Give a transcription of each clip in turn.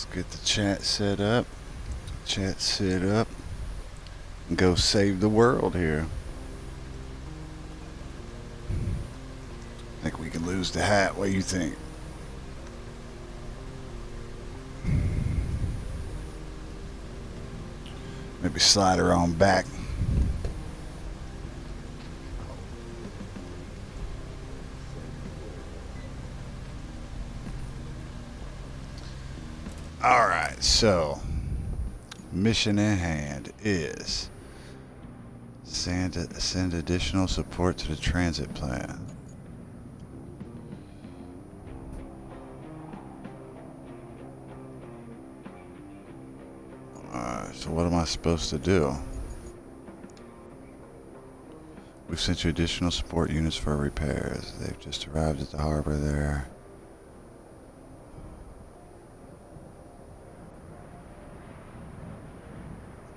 Let's get the chat set up. Chat set up. And go save the world here. I think we can lose the hat. What do you think? Maybe slide her on back. Alright, so mission in hand is send additional support to the transit plan. Alright, so what am I supposed to do? We've sent you additional support units for repairs. They've just arrived at the harbor there.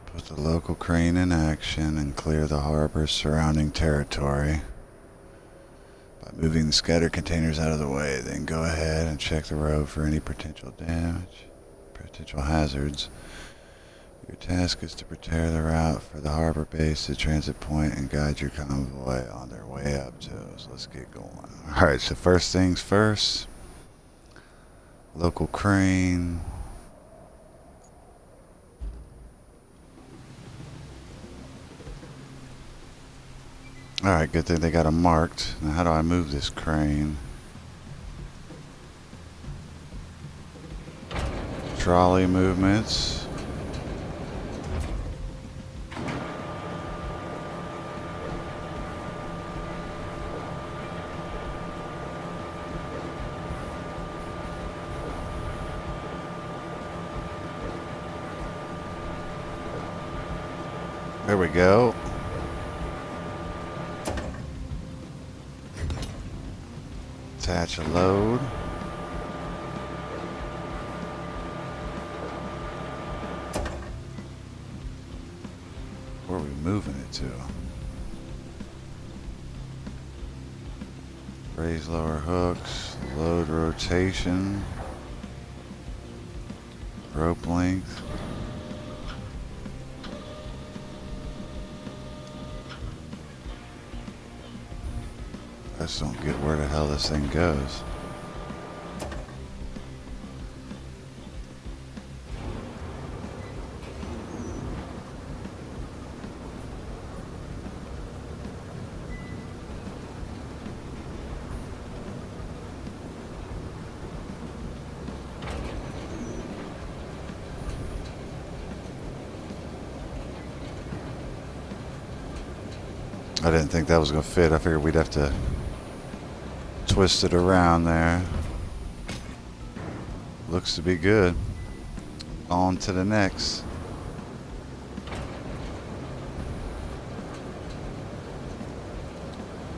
Put the local crane in action and clear the harbor's surrounding territory by moving the scattered containers out of the way. Then go ahead and check the road for any potential damage, potential hazards. Your task is to prepare the route for the harbor base, the transit point, and guide your convoy on their way up to us. So let's get going. Alright, so first things first. Local crane. Alright, good thing they got them marked. Now how do I move this crane? Trolley movements. There we go. Attach a load. Where are we moving it to? Raise lower hooks, load rotation, rope length. I just don't get where the hell this thing goes. I didn't think that was going to fit. I figured we'd have to twist it around there. Looks to be good. On to the next.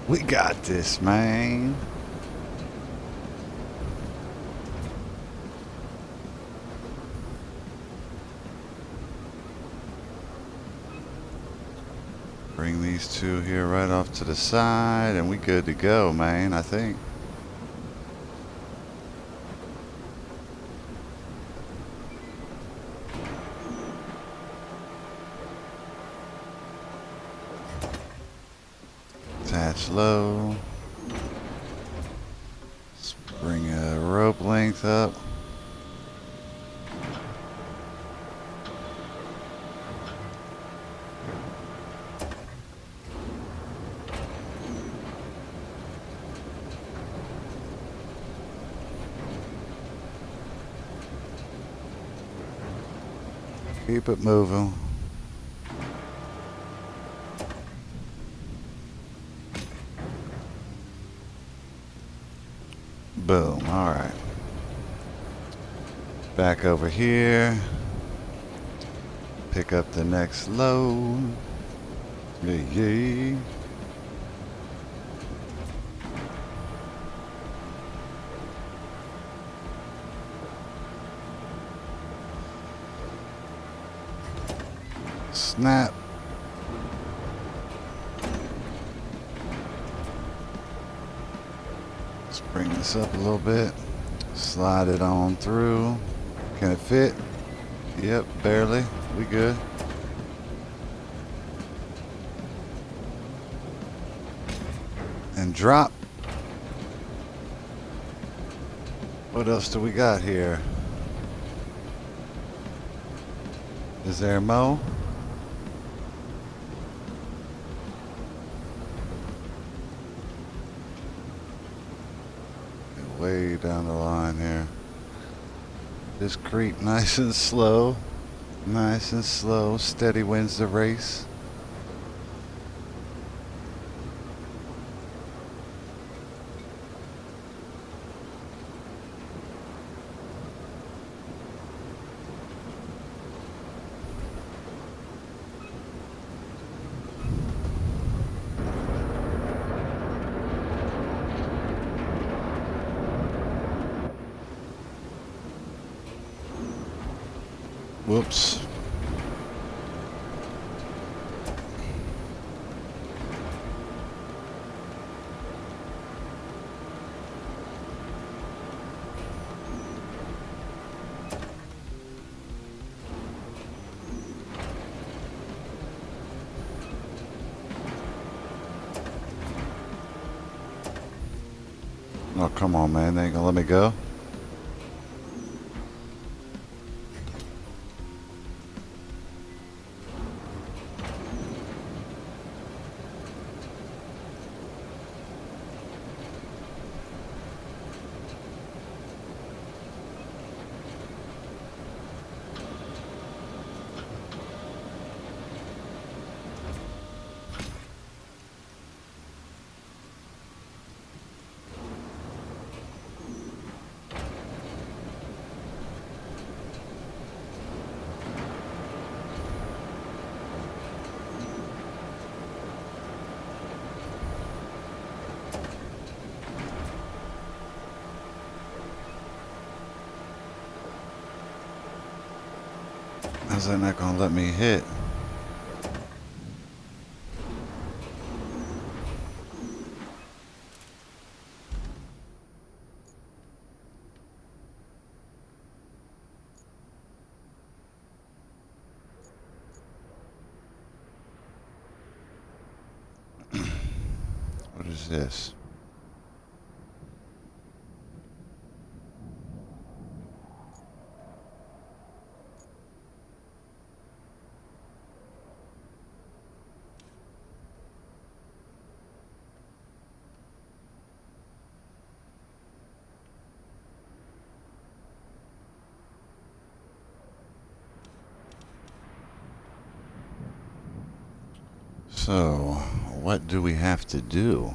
We got this, man. Bring these two here right off to the side and we good to go, man, I think. Attach low. Let's bring a rope length up. Keep it moving. Boom. All right. Back over here. Pick up the next load. Yeah. Snap. Let's bring this up a little bit. Slide it on through. Can it fit? Yep, barely. We good. And drop. What else do we got here? Is there Mo? Way down the line here. Just creep nice and slow. Nice and slow. Steady wins the race. Whoops. Oh, come on, man. They ain't gonna let me go. How's that not gonna let me hit? What is this? So, what do we have to do?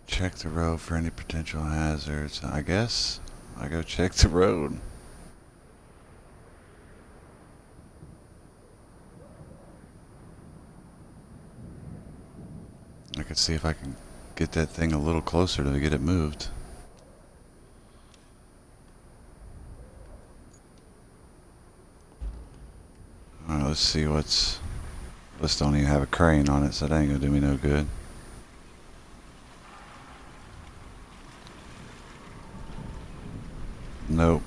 Check the road for any potential hazards. I guess I go check the road. I could see if I can get that thing a little closer to get it moved. Alright, let's see what's... This don't even have a crane on it, so that ain't gonna do me no good. Nope.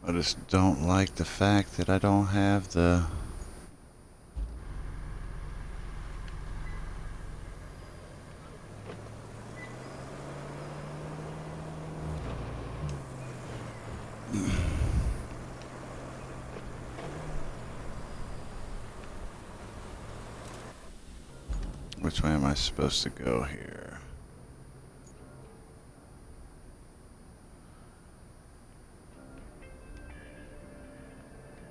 I just don't like the fact that I don't have the... Which way am I supposed to go here?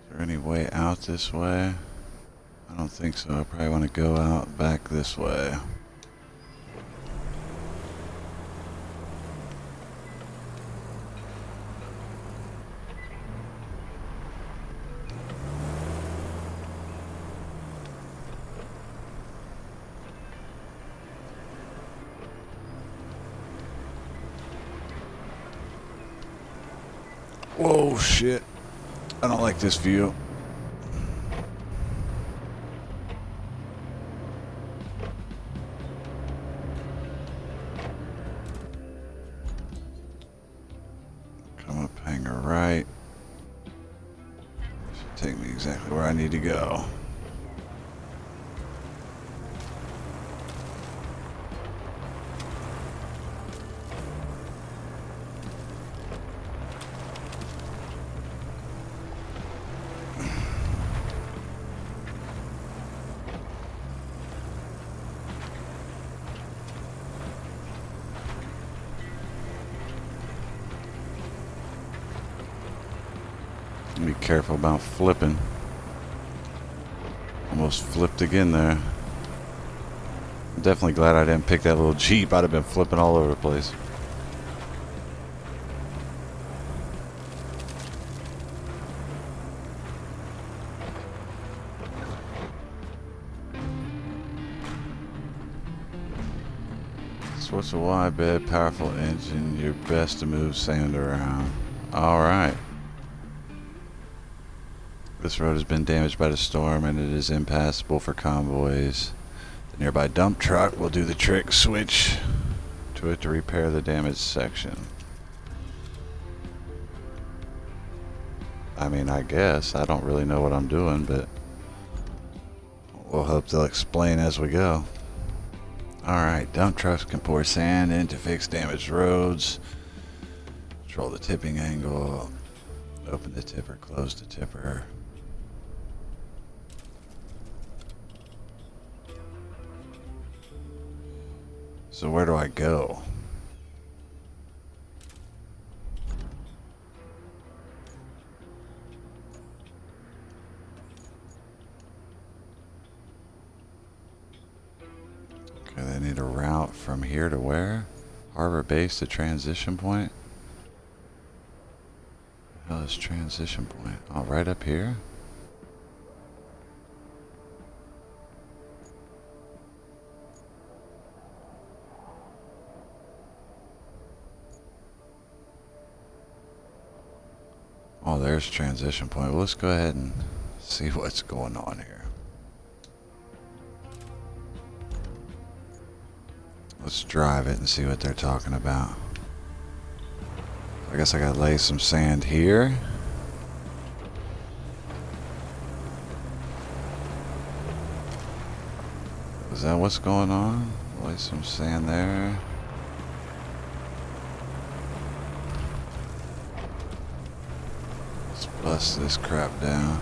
Is there any way out this way? I don't think so. I probably want to go out back this way. Whoa, shit. I don't like this view. Come up, hang a right. Should take me exactly where I need to go. Be careful about flipping. Almost flipped again there. I'm definitely glad I didn't pick that little Jeep. I'd have been flipping all over the place. Switch a wide bed, powerful engine. Your best to move sand around. Alright. This road has been damaged by the storm and it is impassable for convoys. The nearby dump truck will do the trick. Switch to it to repair the damaged section. I mean, I guess. I don't really know what I'm doing, but we'll hope they'll explain as we go. Alright, dump trucks can pour sand in to fix damaged roads. Control the tipping angle. Open the tipper, close the tipper. So where do I go? Okay, they need a route from here to where? Harbor base to transition point? What the hell is transition point? Oh, right up here? Oh, there's transition point. Well, let's go ahead and see what's going on here. Let's drive it and see what they're talking about. I guess I gotta lay some sand here. Is that what's going on? Lay some sand there. Let's bust this crap down.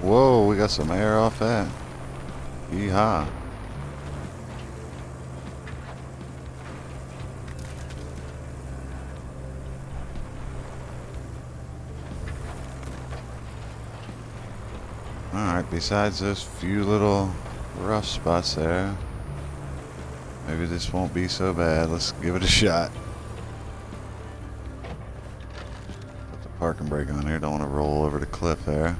Whoa, we got some air off that. Yeehaw. Alright, besides those few little rough spots there, maybe this won't be so bad. Let's give it a shot. Put the parking brake on here. Don't want to roll over the cliff there.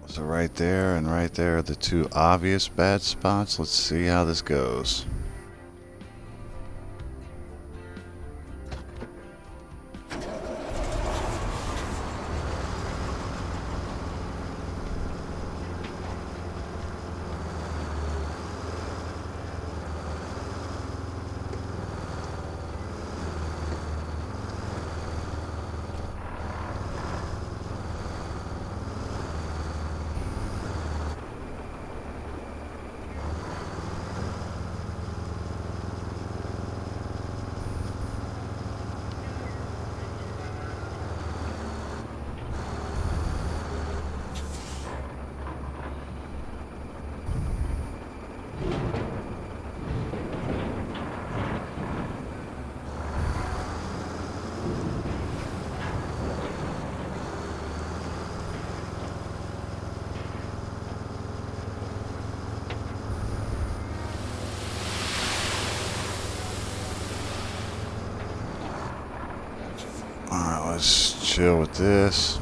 So right there and right there are the two obvious bad spots. Let's see how this goes. Let's chill with this.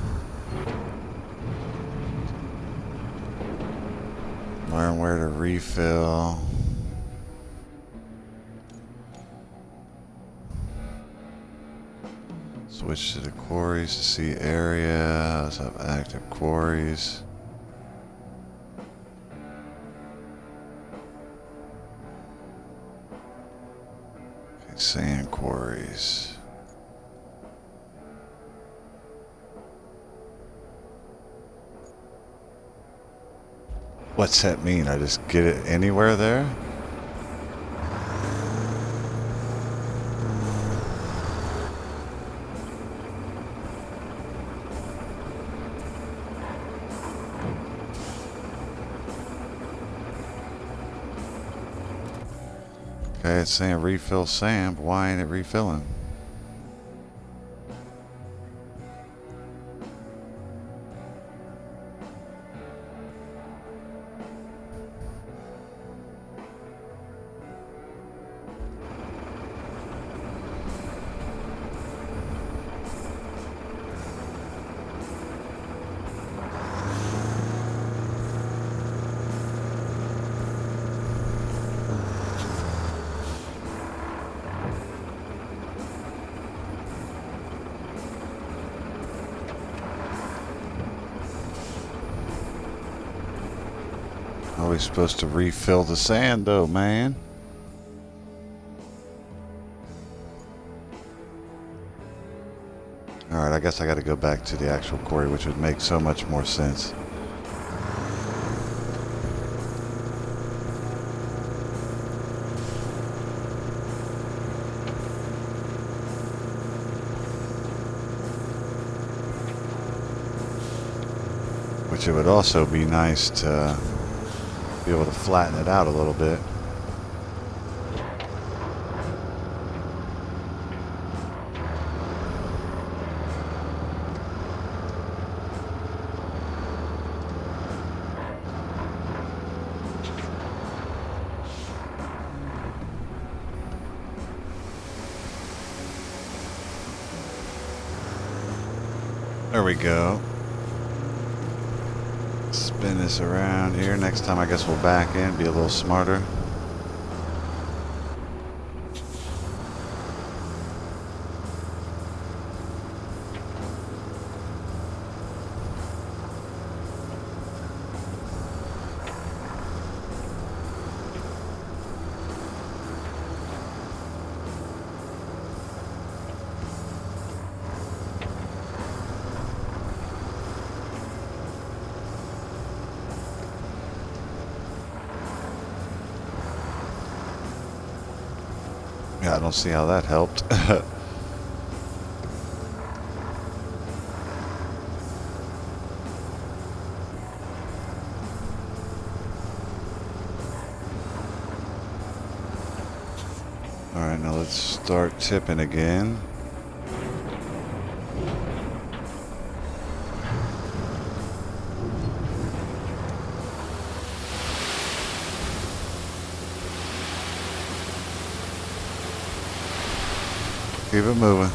Learn where to refill. Switch to the quarries to see area. Let's have active quarries. Okay, sand quarries. What's that mean? I just get it anywhere there? Okay, it's saying refill sand, but why ain't it refilling? Always supposed to refill the sand though, man. Alright, I guess I gotta go back to the actual quarry, which would make so much more sense. Which it would also be nice to be able to flatten it out a little bit. There we go. Spin this around here. Next time I guess we'll back in, be a little smarter. Yeah, I don't see how that helped. Alright, now let's start tipping again. Keep it moving.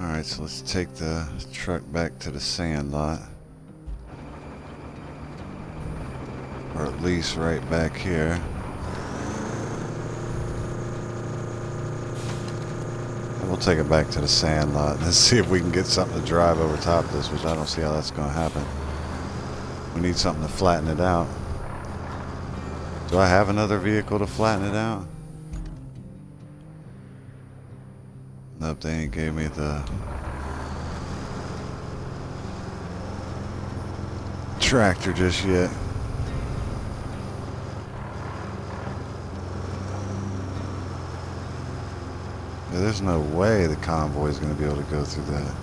Alright, so let's take the truck back to the sand lot. Or at least right back here. And we'll take it back to the sand lot. Let's see if we can get something to drive over top of this, which I don't see how that's going to happen. We need something to flatten it out. Do I have another vehicle to flatten it out? Nope, they ain't gave me the tractor just yet. Yeah, there's no way the convoy is going to be able to go through that.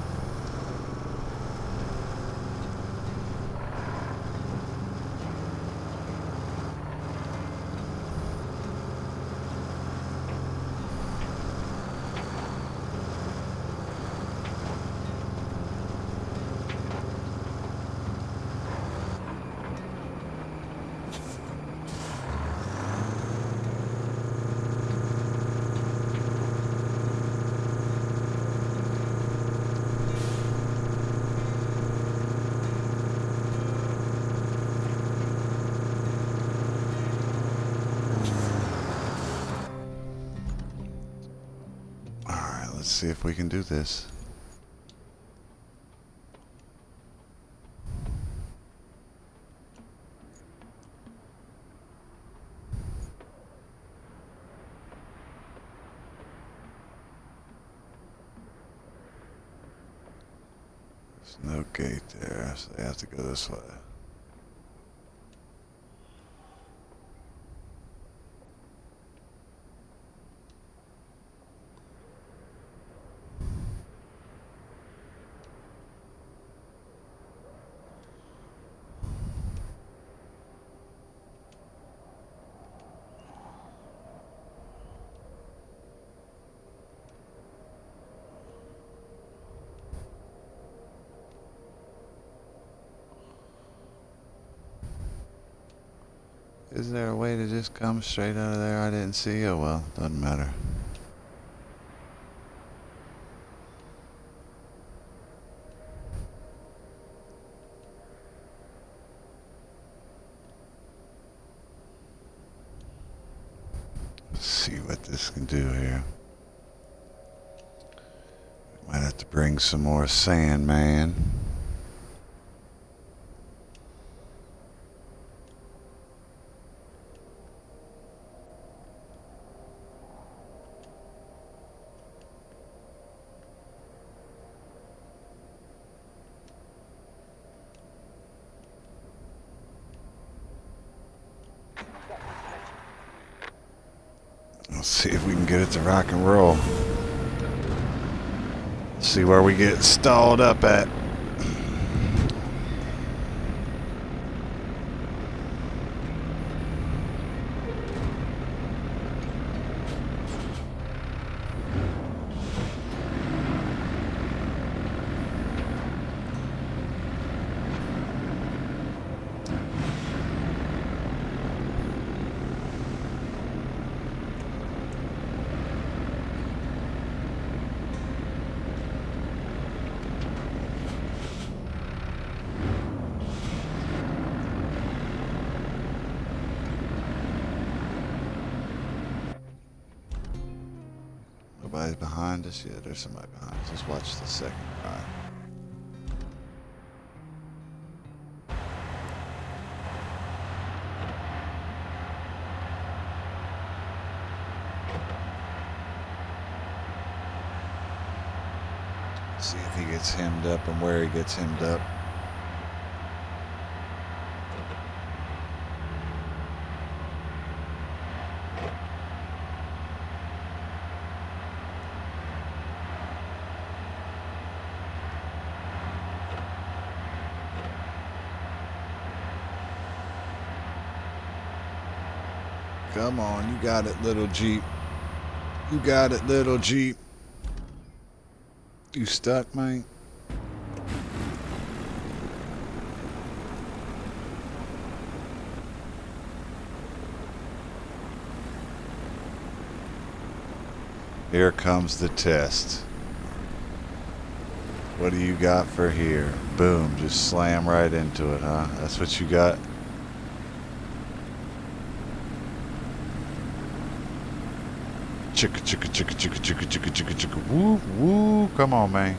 Alright, let's see if we can do this. There's no gate there, so they have to go this way. Is there a way to just come straight out of there? I didn't see. Oh well, doesn't matter. Let's see what this can do here. Might have to bring some more sand, man. Let's see if we can get it to rock and roll. See where we get stalled up at. Nobody's behind us yet. There's somebody behind us. Let's watch the second ride. See if he gets hemmed up and where he gets hemmed up. Come on, you got it, little Jeep. You got it, little Jeep. You stuck, mate? Here comes the test. What do you got for here? Boom, just slam right into it, huh? That's what you got? Chicka, chicka, chicka, chicka, chicka, chicka, chicka, chicka, woo, woo. Come on, man.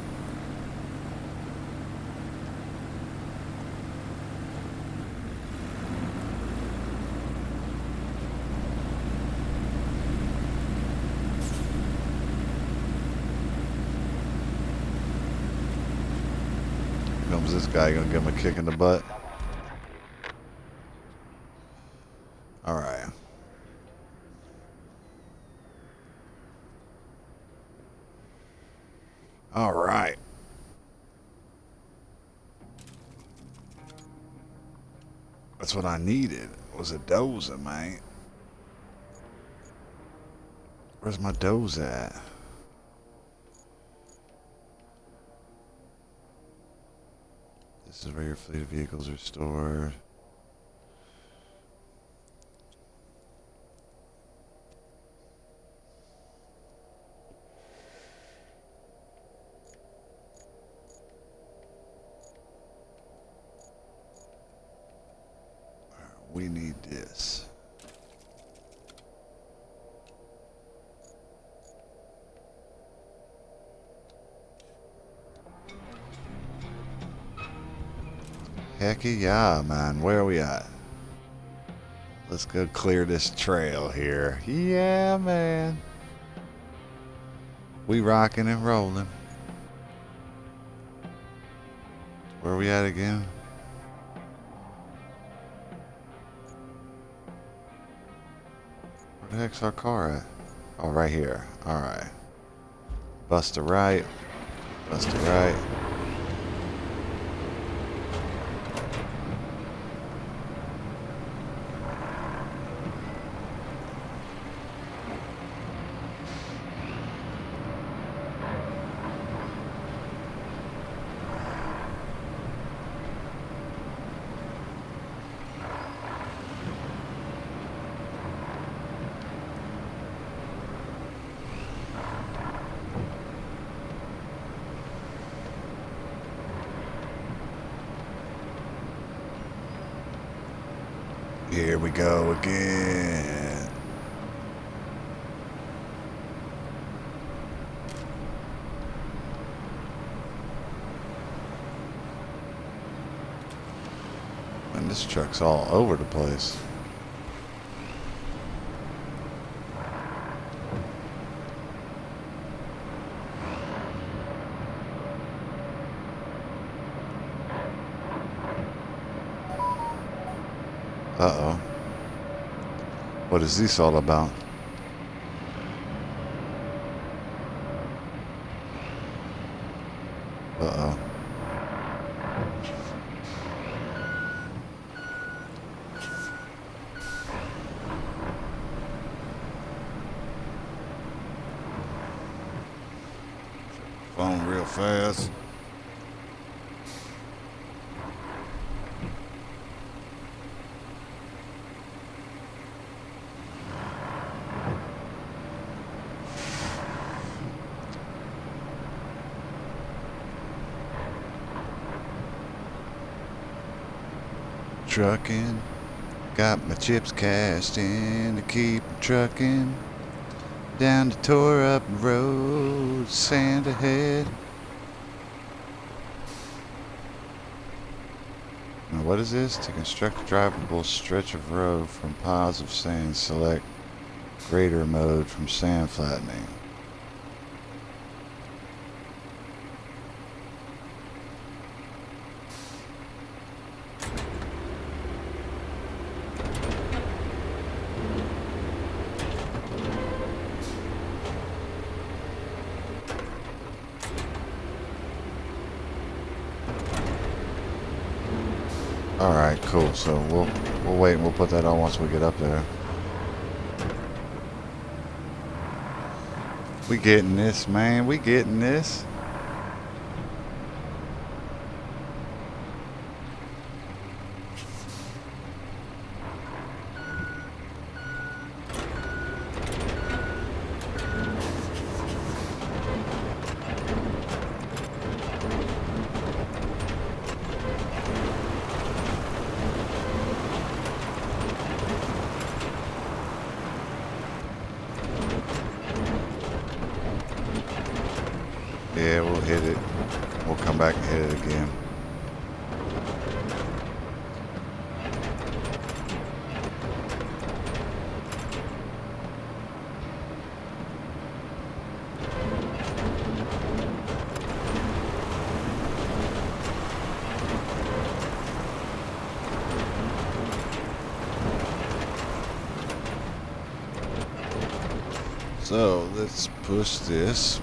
Comes this guy, gonna give him a kick in the butt. All right. All right. That's what I needed. Was a dozer, man. Where's my dozer at? This is where your fleet of vehicles are stored. We need this. Hecky yeah, man. Where are we at? Let's go clear this trail here. Yeah, man. We rocking and rolling. Where are we at again? Where the heck's our car at? Oh, right here. Alright. Bust to right. Bust to right. Here we go again. And this truck's all over the place. Uh-oh. What is this all about? Uh-oh. Phone real fast. Trucking, got my chips cashed in to keep trucking down the tore up road, sand ahead. Now what is this? To construct a drivable stretch of road from piles of sand, select grader mode from sand flattening. Alright, cool. So we'll wait and we'll put that on once we get up there. We getting this, man. We getting this. Yeah, we'll hit it. We'll come back and hit it again. So let's push this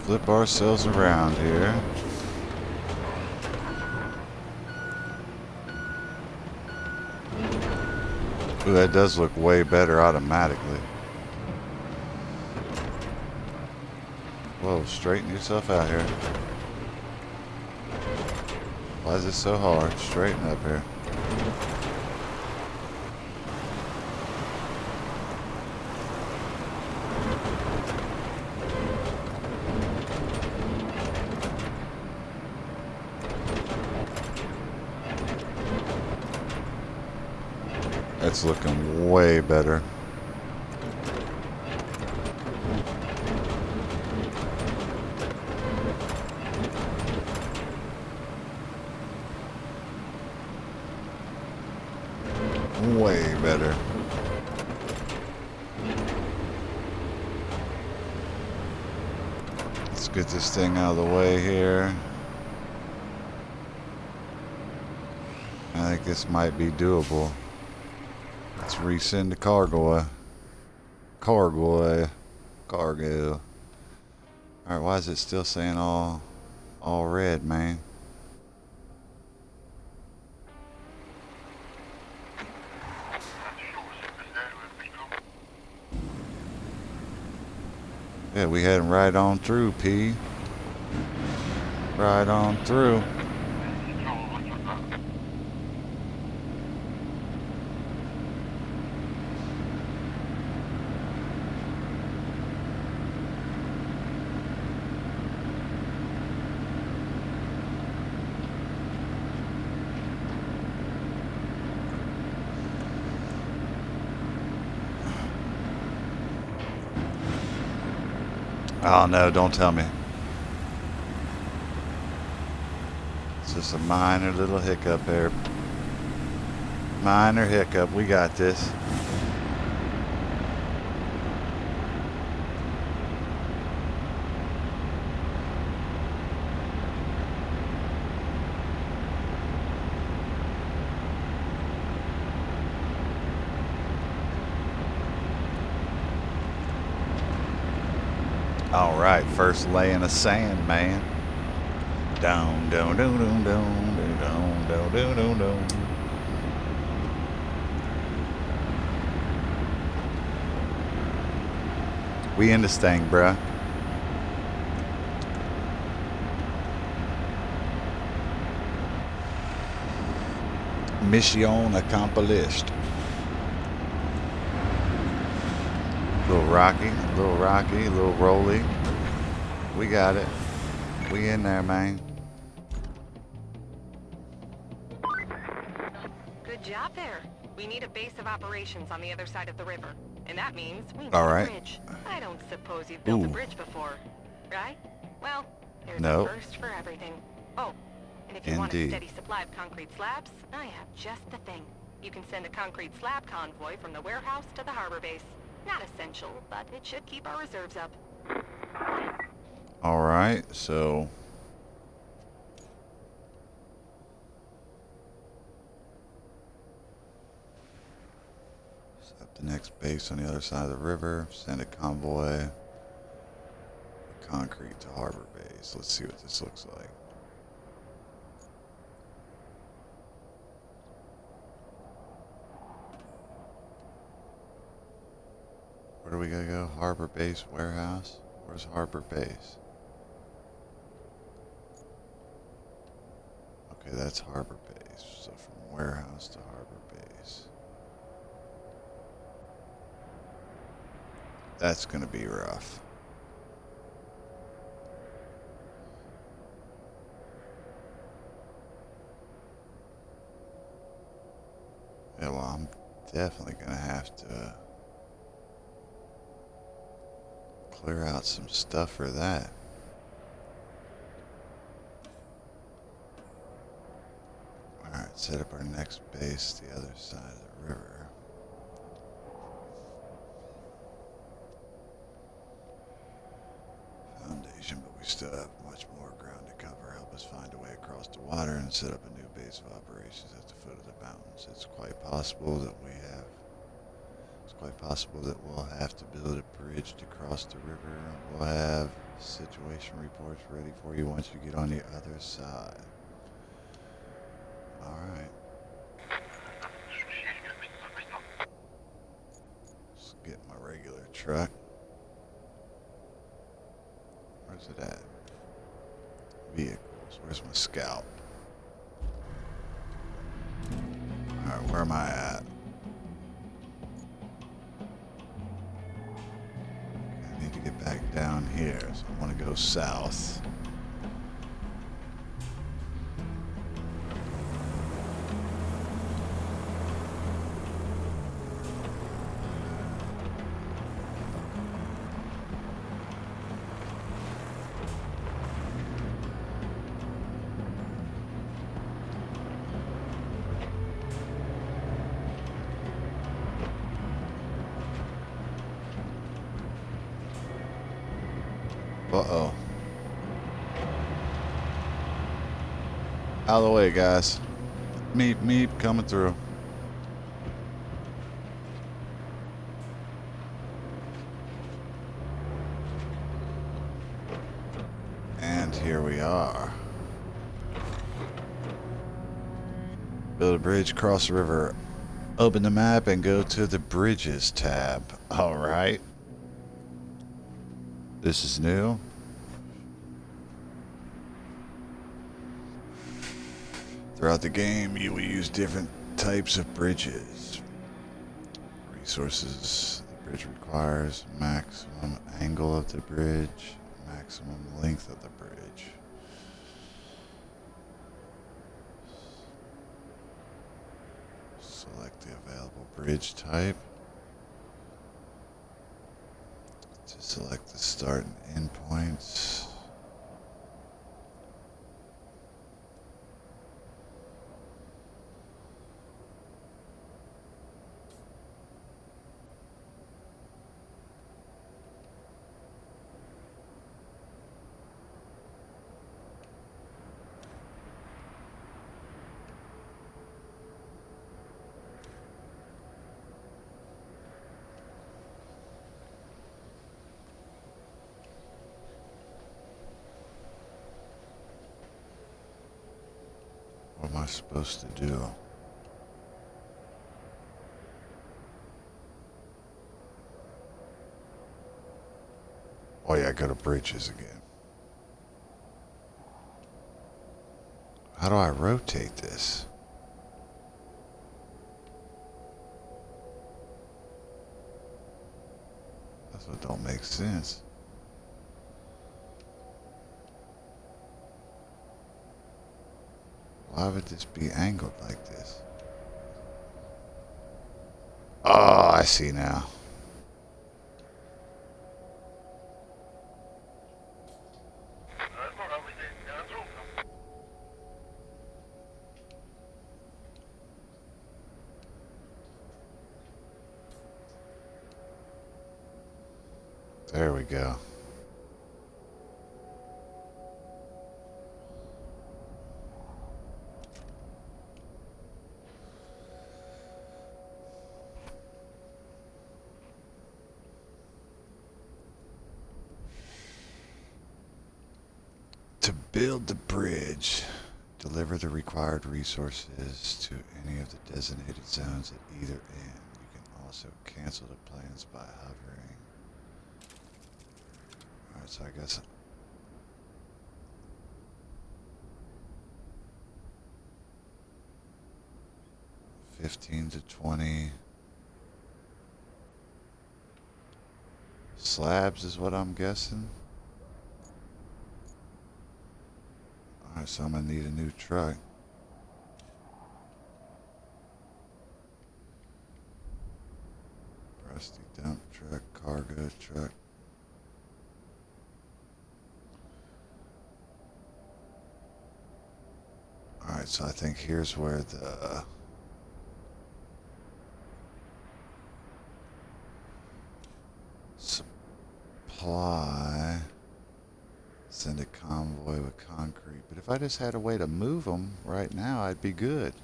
flip ourselves around here. Ooh, that does look way better automatically. Whoa, straighten yourself out here. Why is it so hard? Straighten up here. That's looking way better. Way better. Let's get this thing out of the way here. I think this might be doable. Let's resend the cargo. Cargo. Alright, why is it still saying all red, man? Yeah, we heading right on through, P. Right on through. Oh no, don't tell me. It's just a minor little hiccup there. Minor hiccup, we got this. All right, first laying of sand, man. Down, down, down, down, down, down, down, down, down, down. We in this thing, bruh. Mission accomplished. A little rocky, a little rolly. We got it. We in there, man. Good job there. We need a base of operations on the other side of the river. And that means we need All a right. bridge. I don't suppose you've built a Ooh. bridge before, right? Well, there's No. a first for everything. Oh, and if you want a Indeed. steady supply of concrete slabs, I have just the thing. You can send a concrete slab convoy from the warehouse to the harbor base. Not essential, but it should keep our reserves up. All right, so set up the next base on the other side of the river. Send a convoy. Concrete to harbor base. Let's see what this looks like. Where do we gotta go? Harbor base, warehouse? Where's harbor base? Okay, that's harbor base. So from warehouse to harbor base. That's gonna be rough. Yeah, well, I'm definitely gonna have to clear out some stuff for that. Alright, set up our next base the other side of the river. Foundation, but we still have much more ground to cover. Help us find a way across the water and set up a new base of operations at the foot of the mountains. It's quite possible that we have quite possible that we'll have to build a bridge to cross the river. We'll have situation reports ready for you once you get on the other side. Alright. Let's get my regular truck. Where's it at? Vehicles. Where's my scout? Alright, where am I at? Okay, I need to get back down here, so I want to go south. Uh-oh. Out of the way, guys. Meep, meep, coming through. And here we are. Build a bridge, cross the river. Open the map and go to the Bridges tab. Alright. This is new. Throughout the game, you will use different types of bridges. Resources the bridge requires, maximum angle of the bridge, maximum length of the bridge. Select the available bridge type. To select the start and end points. What am I supposed to do? Oh yeah, go to bridges again. How do I rotate this? That's what don't make sense. Why would this be angled like this? Oh, I see now. There we go. To build the bridge, deliver the required resources to any of the designated zones at either end. You can also cancel the plans by hovering. Alright, so I guess 15 to 20 slabs is what I'm guessing. Alright, so I'm gonna need a new truck. Rusty dump truck, cargo truck. Alright, so I think here's where the supply, send a convoy with concrete. But if I just had a way to move them right now, I'd be good.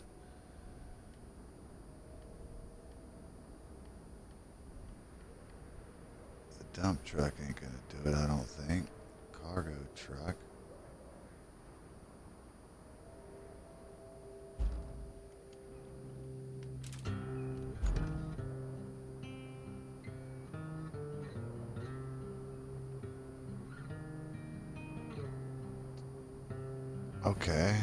dump truck ain't gonna do it, I don't think. Cargo truck. Okay.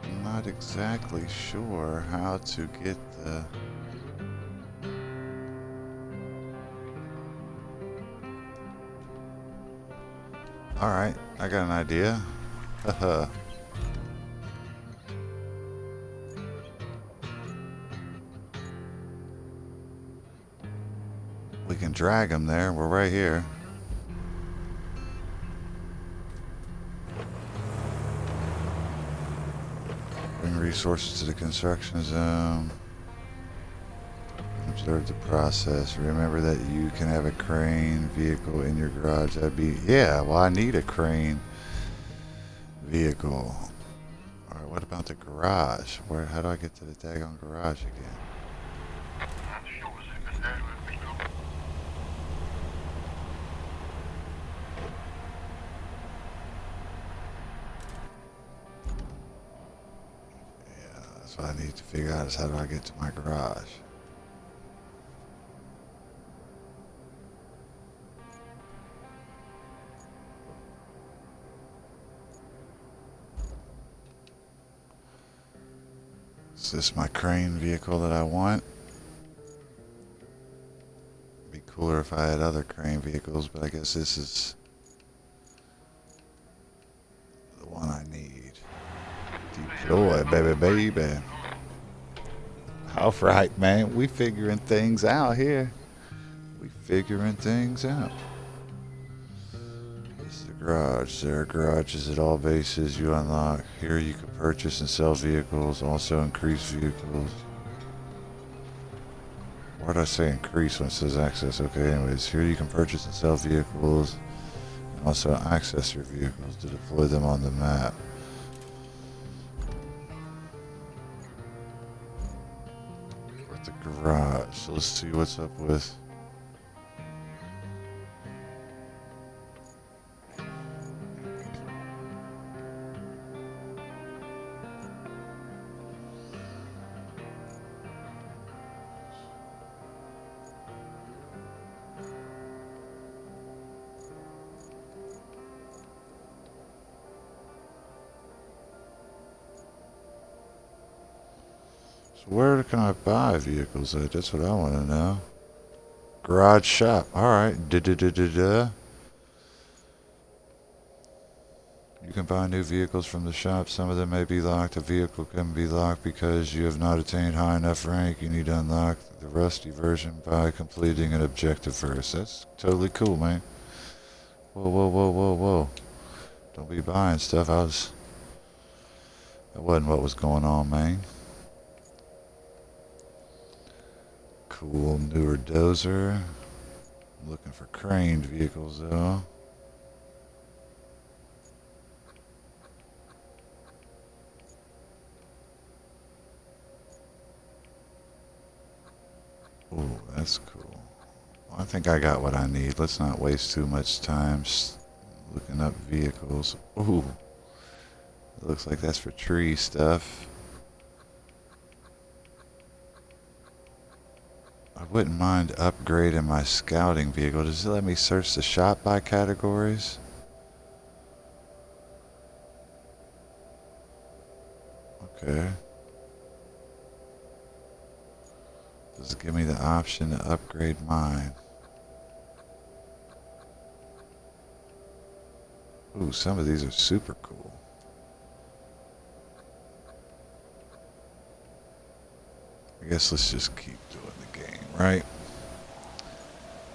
I'm not exactly sure how to get the... Alright, I got an idea. Haha. We can drag them there. We're right here. Bring resources to the construction zone. Observe the process. Remember that you can have a crane vehicle in your garage. That'd be... Yeah, well, I need a crane vehicle. Alright, what about the garage? How do I get to the daggone garage again? That's what I need to figure out is how do I get to my garage. Is this my crane vehicle that I want? It'd be cooler if I had other crane vehicles, but I guess this is the one I need. Deploy, baby. Alright, man. We figuring things out here. We figuring things out. This is the garage. There are garages at all bases you unlock. Here you can purchase and sell vehicles, also increase vehicles. Why did I say increase when it says access? Okay, anyways, here you can purchase and sell vehicles, and also access your vehicles to deploy them on the map. The garage. So let's see what's up with. So where can I buy vehicles at? That's what I want to know. Garage shop. Alright. You can buy new vehicles from the shop. Some of them may be locked. A vehicle can be locked because you have not attained high enough rank. You need to unlock the rusty version by completing an objective first. That's totally cool, man. Whoa. Don't be buying stuff. That wasn't what was going on, man. Cool, newer dozer. I'm looking for craned vehicles though. Ooh, that's cool. Well, I think I got what I need. Let's not waste too much time looking up vehicles. Ooh, it looks like that's for tree stuff. I wouldn't mind upgrading my scouting vehicle. Does it let me search the shop by categories? Okay. Does it give me the option to upgrade mine? Ooh, some of these are super cool. I guess let's just keep doing the game, right?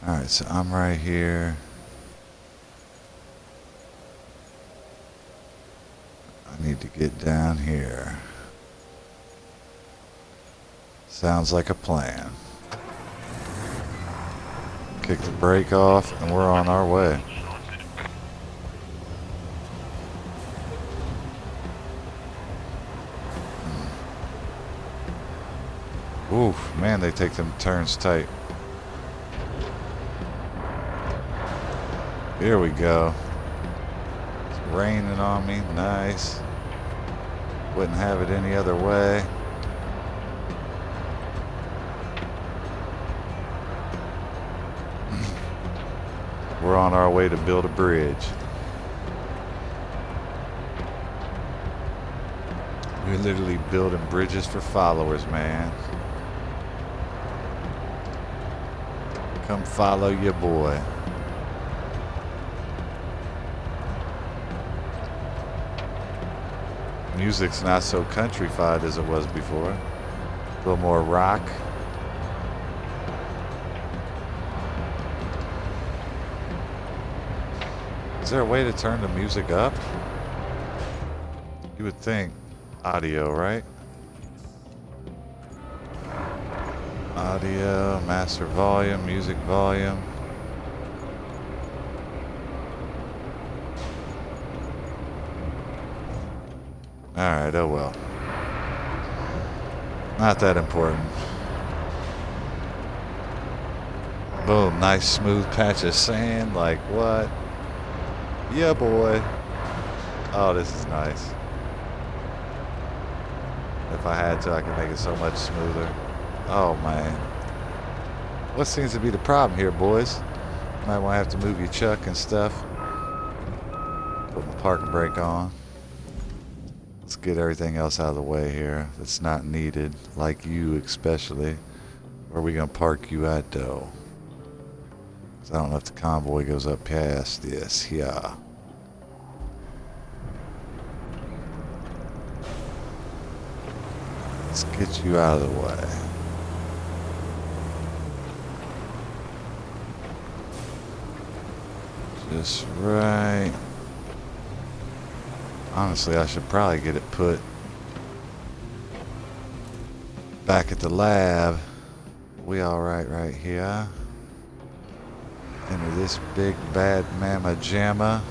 Alright, so I'm right here. I need to get down here. Sounds like a plan. Kick the brake off and we're on our way. Oof, man, they take them turns tight. Here we go. It's raining on me, nice. Wouldn't have it any other way. We're on our way to build a bridge. We're literally building bridges for followers, man. Come follow your boy. Music's not so countryfied as it was before. A little more rock. Is there a way to turn the music up? You would think audio, right? Audio, master volume, music volume. Alright, oh well. Not that important. Boom, nice smooth patch of sand, like what? Yeah, boy. Oh, this is nice. If I had to, I could make it so much smoother. Oh, man. What seems to be the problem here, boys? Might want to have to move your chuck and stuff. Put my parking brake on. Let's get everything else out of the way here that's not needed, like you especially. Where are we going to park you at, though? I don't know if the convoy goes up past this. Yeah. Let's get you out of the way. Just right. Honestly, I should probably get it put back at the lab. We all right here. Into this big bad mama jamma.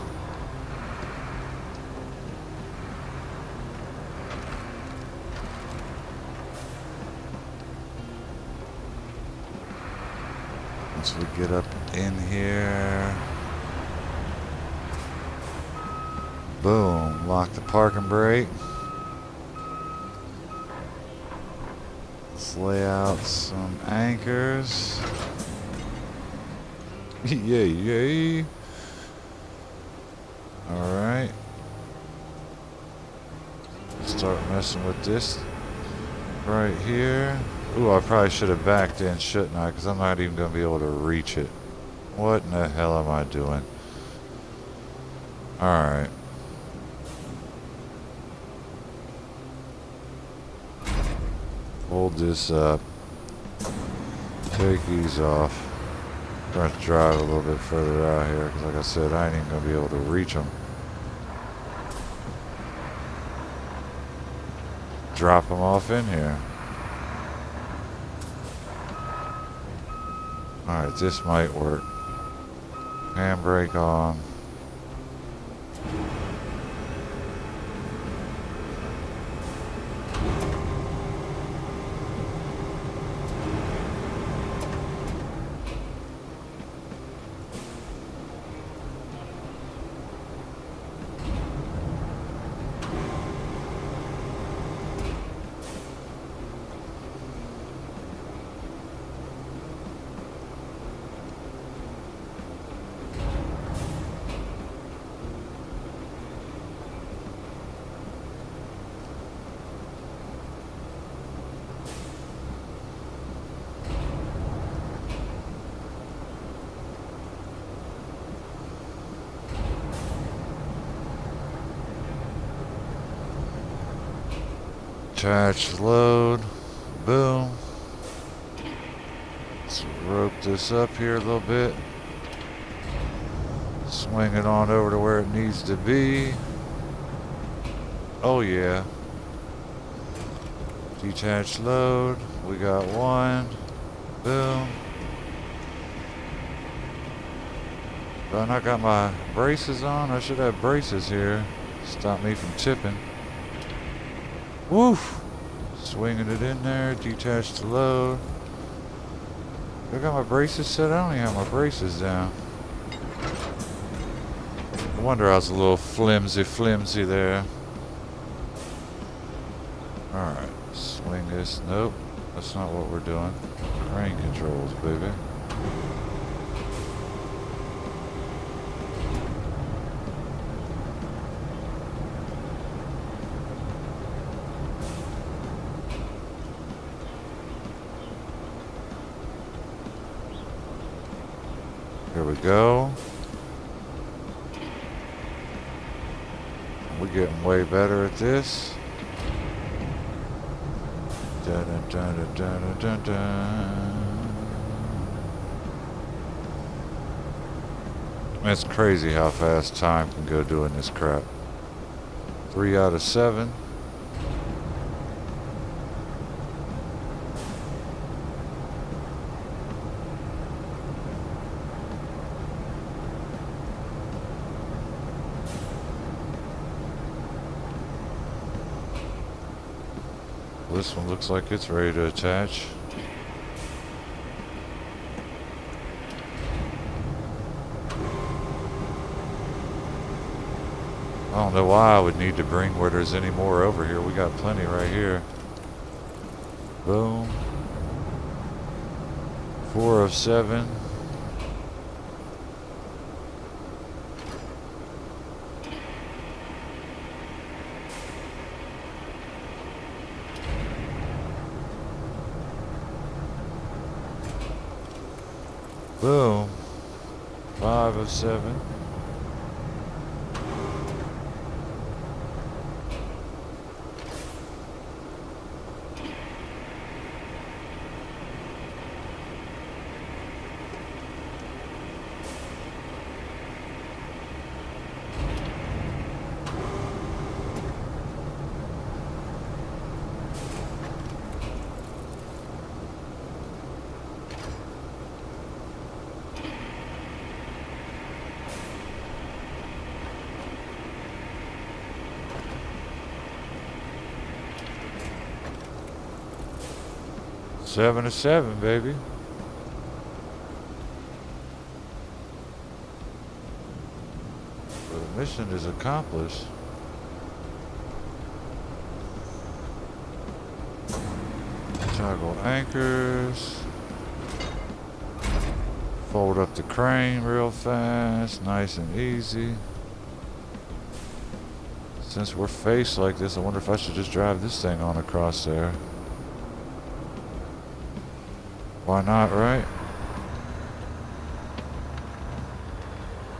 Once we get up in here, boom, lock the parking brake. Let's lay out some anchors. Yay. Alright. Start messing with this right here. Ooh, I probably should have backed in, shouldn't I? Because I'm not even going to be able to reach it. What in the hell am I doing? Alright. Hold this up. Take these off. I'm going to drive a little bit further out here because, like I said, I ain't even going to be able to reach them. Drop them off in here. Alright, this might work. Handbrake on. Attach load. Boom. Let's rope this up here a little bit. Swing it on over to where it needs to be. Oh yeah. Detach load. We got one. Boom. But I not got my braces on. I should have braces here. Stop me from tipping. Woof! Swinging it in there. Detach the load. I got my braces set. I don't even have my braces down. No wonder I was a little flimsy there. Alright. Swing this. Nope. That's not what we're doing. Crane controls, baby. Here we go. We're getting way better at this. Dun, dun, dun, dun, dun, dun. It's crazy how fast time can go doing this crap. 3 out of 7. This one looks like it's ready to attach. I don't know why I would need to bring where there's any more over here. We got plenty right here. Boom. 4 of 7. Boom. 5 of 7. Seven to 7, baby. The mission is accomplished. Toggle anchors. Fold up the crane real fast, nice and easy. Since we're faced like this, I wonder if I should just drive this thing on across there. Why not, right?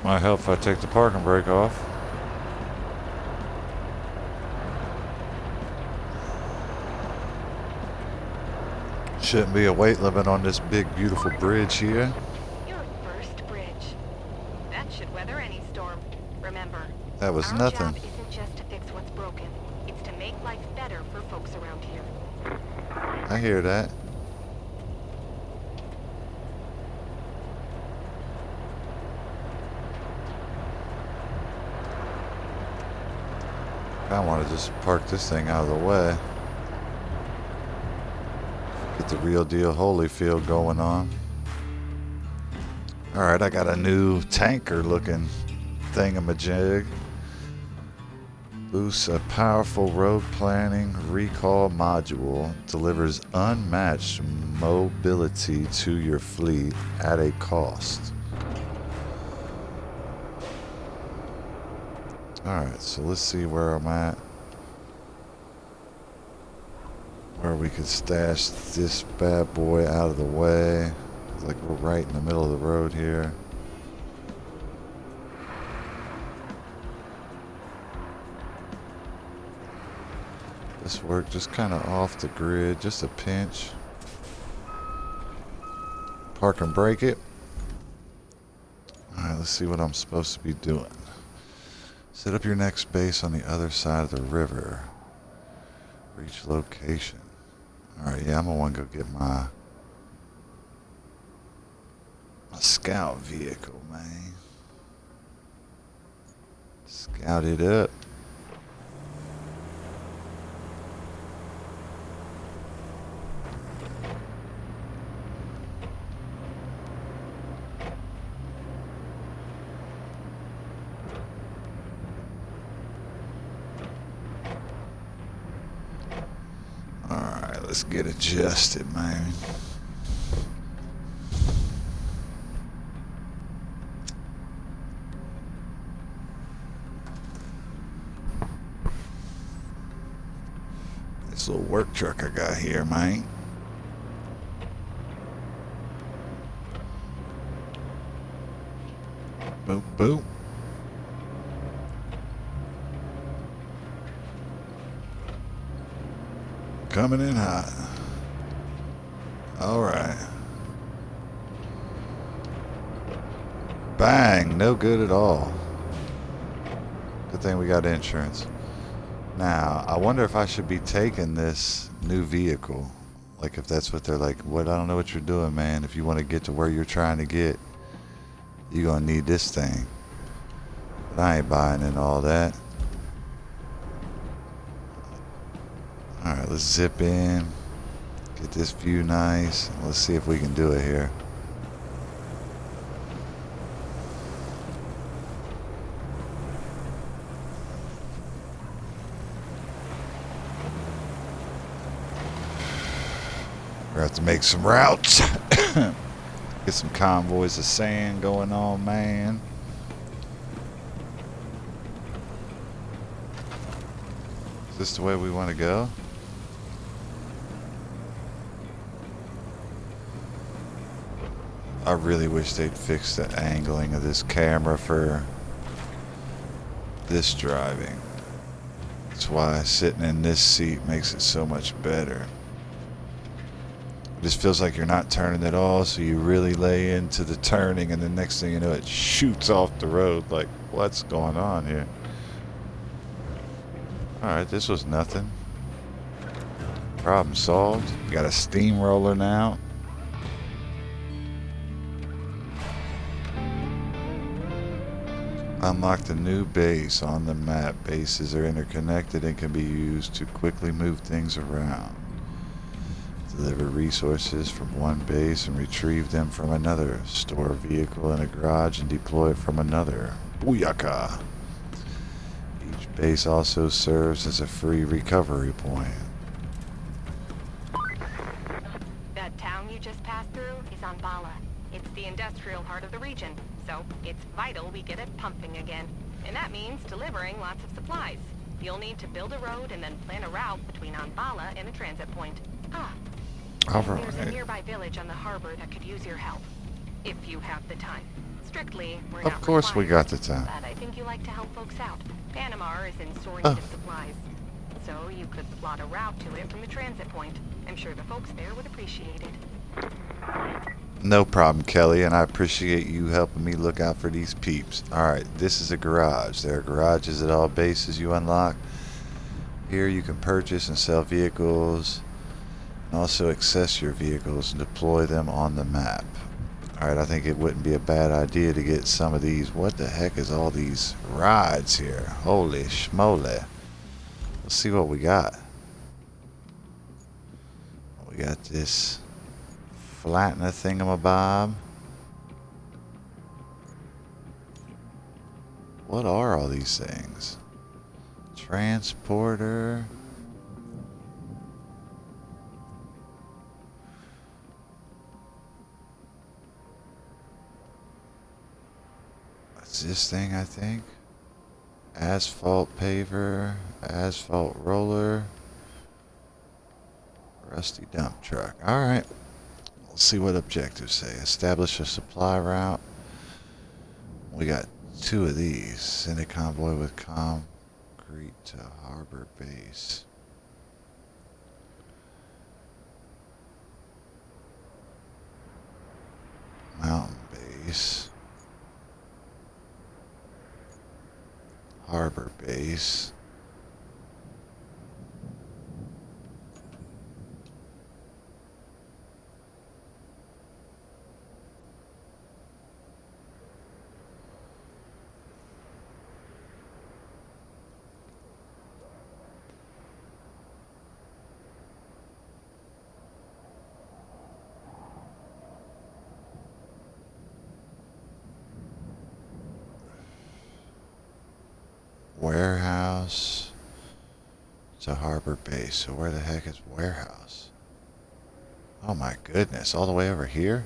Might help if I take the parking brake off. Shouldn't be a weight limit on this big, beautiful bridge here. Your first bridge. That should weather any storm. Remember, That was our nothing. job isn't just to fix what's broken. It's to make life better for folks around here. I hear that. I want to just park this thing out of the way. Get the real deal Holyfield going on. Alright, I got a new tanker looking thingamajig. Boosts a powerful road planning recall module. Delivers unmatched mobility to your fleet at a cost. Alright, so let's see where I'm at. Where we could stash this bad boy out of the way. It's like we're right in the middle of the road here. This work just kind of off the grid, just a pinch. Park and brake it. Alright, let's see what I'm supposed to be doing. Set up your next base on the other side of the river. Reach location. Alright, yeah, I'm gonna want to go get my scout vehicle, man. Scout it up. Alright, let's get adjusted, man. This little work truck I got here, man. Boop, boop. Coming in hot. Alright. Bang! No good at all. Good thing we got insurance. Now, I wonder if I should be taking this new vehicle. Like, if that's what they're like, what? I don't know what you're doing, man. If you want to get to where you're trying to get, you're going to need this thing. But I ain't buying in all that. Alright, let's zip in. Get this view nice. Let's see if we can do it here. We're gonna have to make some routes. Get some convoys of sand going on, man. Is this the way we want to go? I really wish they'd fix the angling of this camera for this driving. That's why sitting in this seat makes it so much better. It just feels like you're not turning at all, so you really lay into the turning, and the next thing you know, it shoots off the road. Like, what's going on here? Alright, this was nothing. Problem solved. We got a steamroller now. Unlocked a new base on the map. Bases are interconnected and can be used to quickly move things around. Deliver resources from one base and retrieve them from another. Store a vehicle in a garage and deploy it from another. Booyaka! Each base also serves as a free recovery point. That town you just passed through is on Bala. It's the industrial heart of the region, so it's vital we get it pumping again. And that means delivering lots of supplies. You'll need to build a road and then plan a route between Anbala and a transit point. There's a nearby village on the harbor that could use your help. If you have the time. Strictly, we're not Of course we got the time. But I think you like to help folks out. Panama is in sore need of supplies. So you could plot a route to it from the transit point. I'm sure the folks there would appreciate it. No problem, Kelly, and I appreciate you helping me look out for these peeps. Alright, this is a garage. There are garages at all bases you unlock. Here you can purchase and sell vehicles, and also access your vehicles and deploy them on the map. Alright, I think it wouldn't be a bad idea to get some of these. What the heck is all these rides here? Holy schmoly. Let's see what we got. We got this flattener thingamabob. What are all these things? Transporter. What's this thing, I think? Asphalt paver, asphalt roller, rusty dump truck. Alright. Let's see what objectives say. Establish a supply route. We got 2 of these. Send a convoy with concrete to harbor base. Mountain base. Harbor base. warehouse to harbor base. So where the heck is warehouse? Oh my goodness, all the way over here?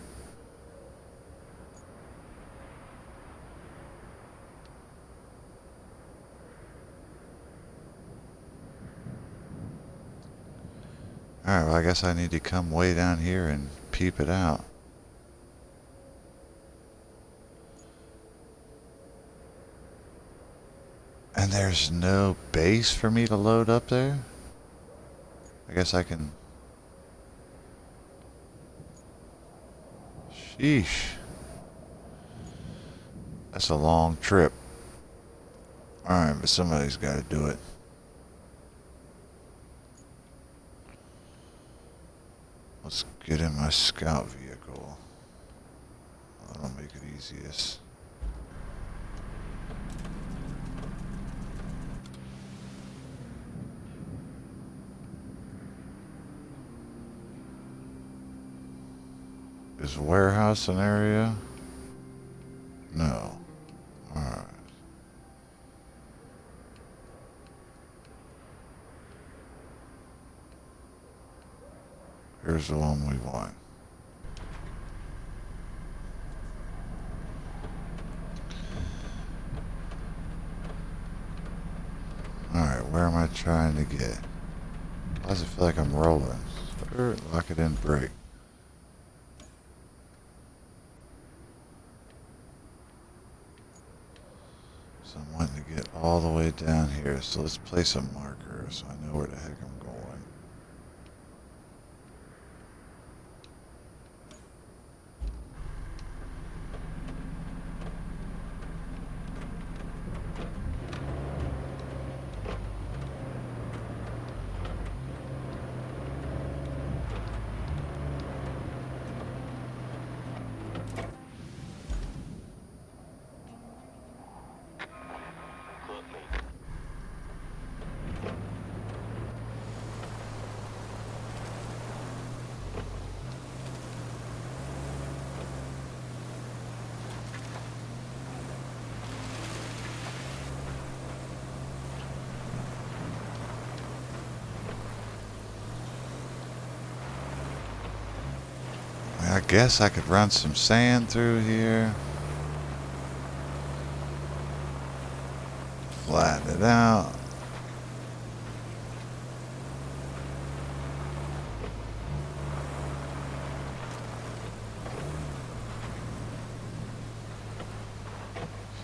Alright, well I guess I need to come way down here and peep it out. And there's no base for me to load up there? I guess I can... Sheesh. That's a long trip. Alright, but somebody's got to do it. Let's get in my scout vehicle. That'll make it easiest. Is warehouse an area? No. Alright. Here's the one we want. Alright, where am I trying to get? Why does it feel like I'm rolling? Lock it in, brake. So I'm wanting to get all the way down here. So let's place a marker so I know where the heck I'm going. I guess I could run some sand through here. Flatten it out.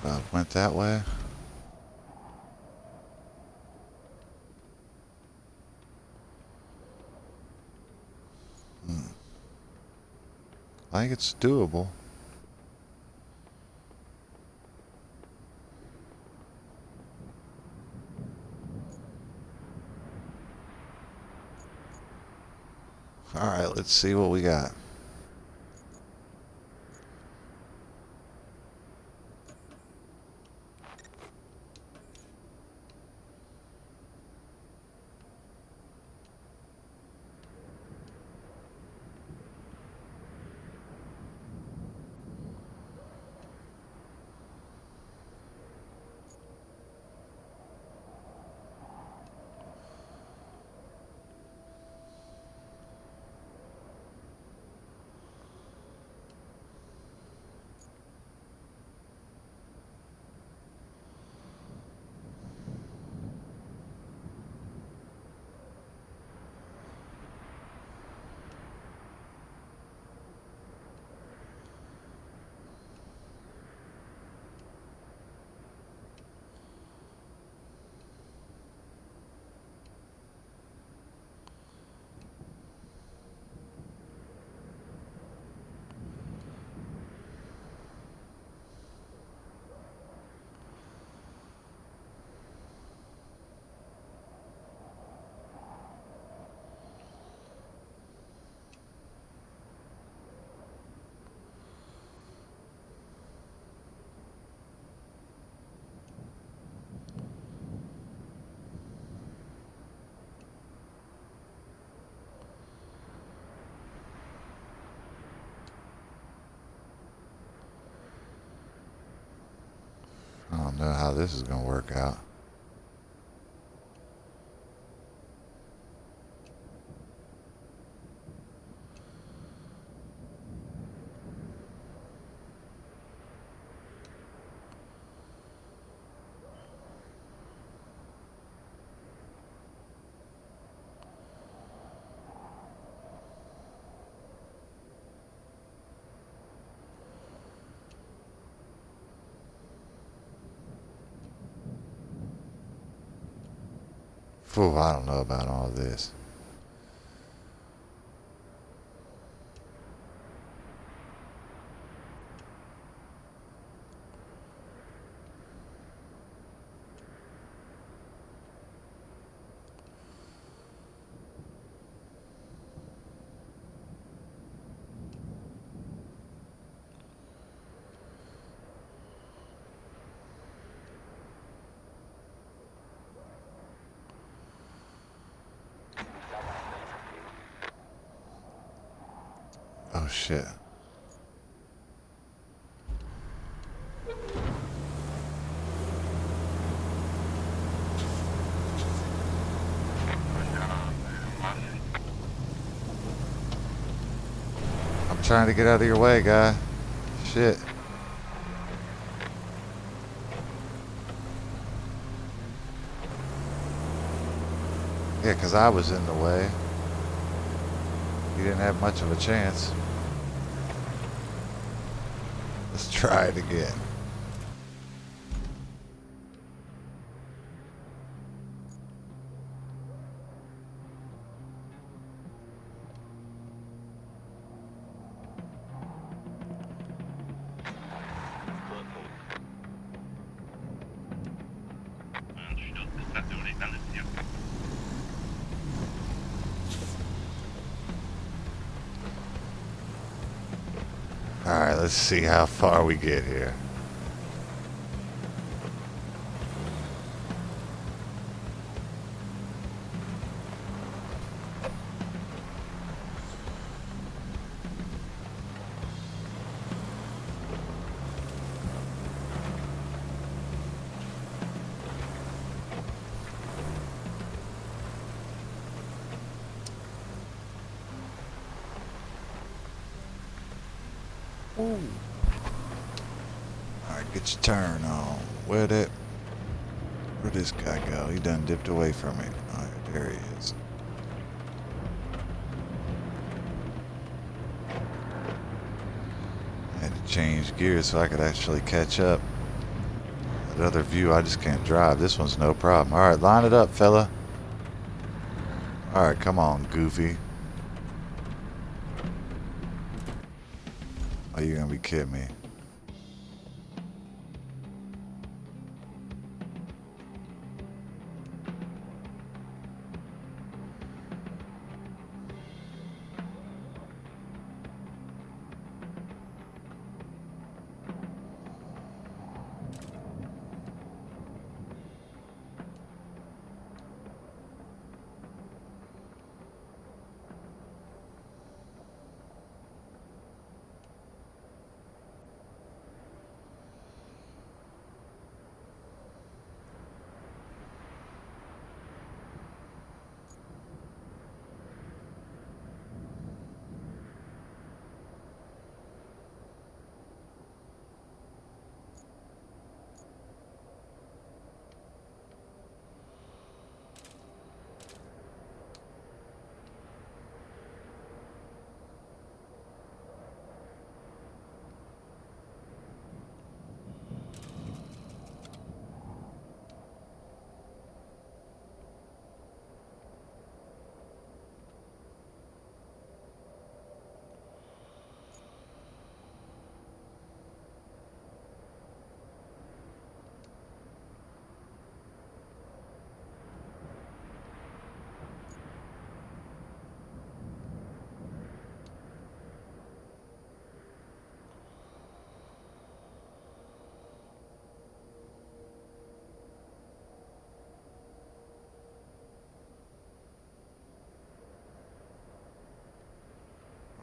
So I went that way. I think it's doable. Alright, let's see what we got. I don't know how this is going to work out. Phew, I don't know about all this. Oh shit. I'm trying to get out of your way, guy. Shit. Yeah, 'cause I was in the way. You didn't have much of a chance. Let's try it again. Alright, let's see how far we get here. Ooh. Alright, get your turn on. Where'd this guy go? He done dipped away from me. Alright, there he is. I had to change gears so I could actually catch up. That other view, I just can't drive. This one's no problem. Alright, line it up, fella. Alright, come on, Goofy. Are you gonna be kidding me?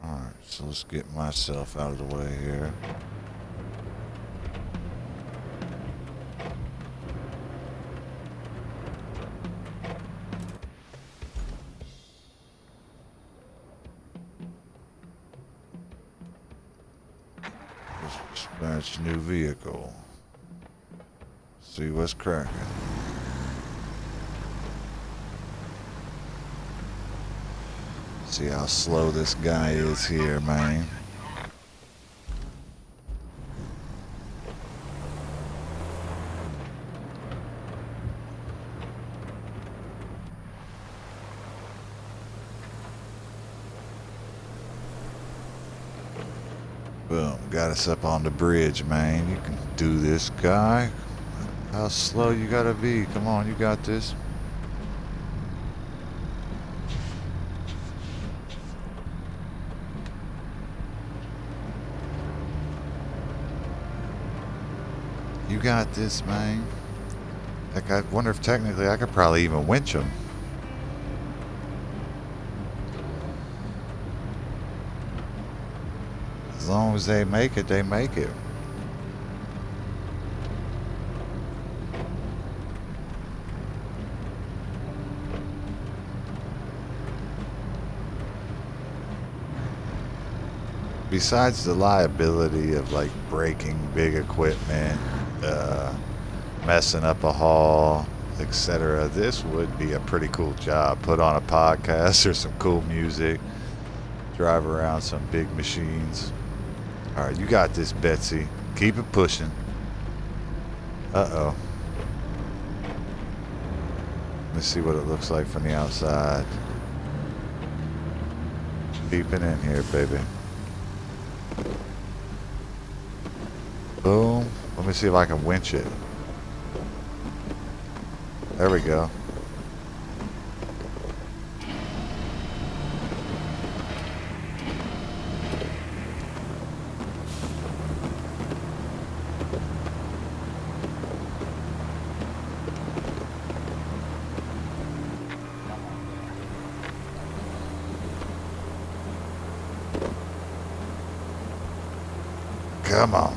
Alright, so let's get myself out of the way here. Dispatch new vehicle. See what's cracking. See how slow this guy is here, man. Boom. Got us up on the bridge, man. You can do this, guy. How slow you gotta be. Come on, you got this. You got this, man. Like, I wonder if technically I could probably even winch them. As long as they make it, they make it. Besides the liability of like breaking big equipment, messing up a haul, etc., this would be a pretty cool job. Put on a podcast or some cool music, drive around some big machines. All right, you got this, Betsy. Keep it pushing. Uh-oh. Let's see what it looks like from the outside. Peeping in here, baby. Boom. Let me see if I can winch it. There we go. Come on.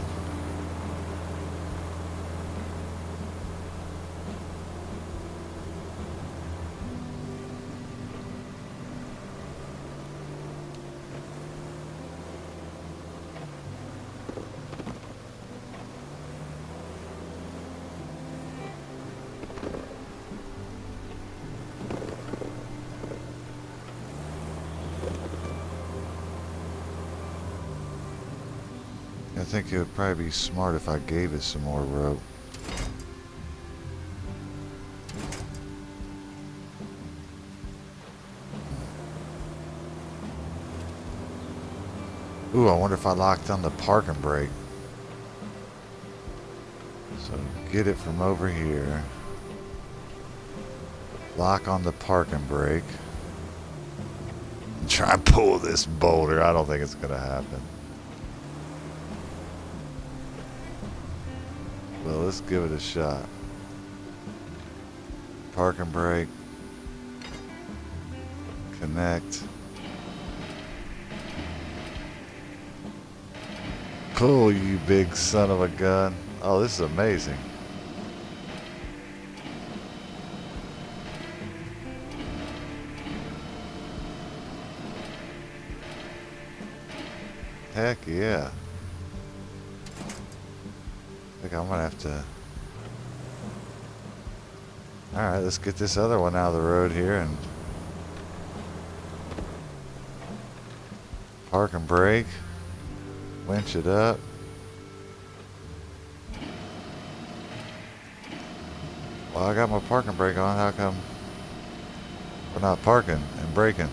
I think it would probably be smart if I gave it some more rope. Ooh, I wonder if I locked on the parking brake. So get it from over here. Lock on the parking brake. And try and pull this boulder. I don't think it's going to happen. Well, let's give it a shot. Parking brake. Connect. Pull, you big son of a gun. Oh, this is amazing. Heck yeah. I think I'm gonna have to. Alright, let's get this other one out of the road here and park and brake. Winch it up. Well, I got my parking brake on. How come we're not parking and braking?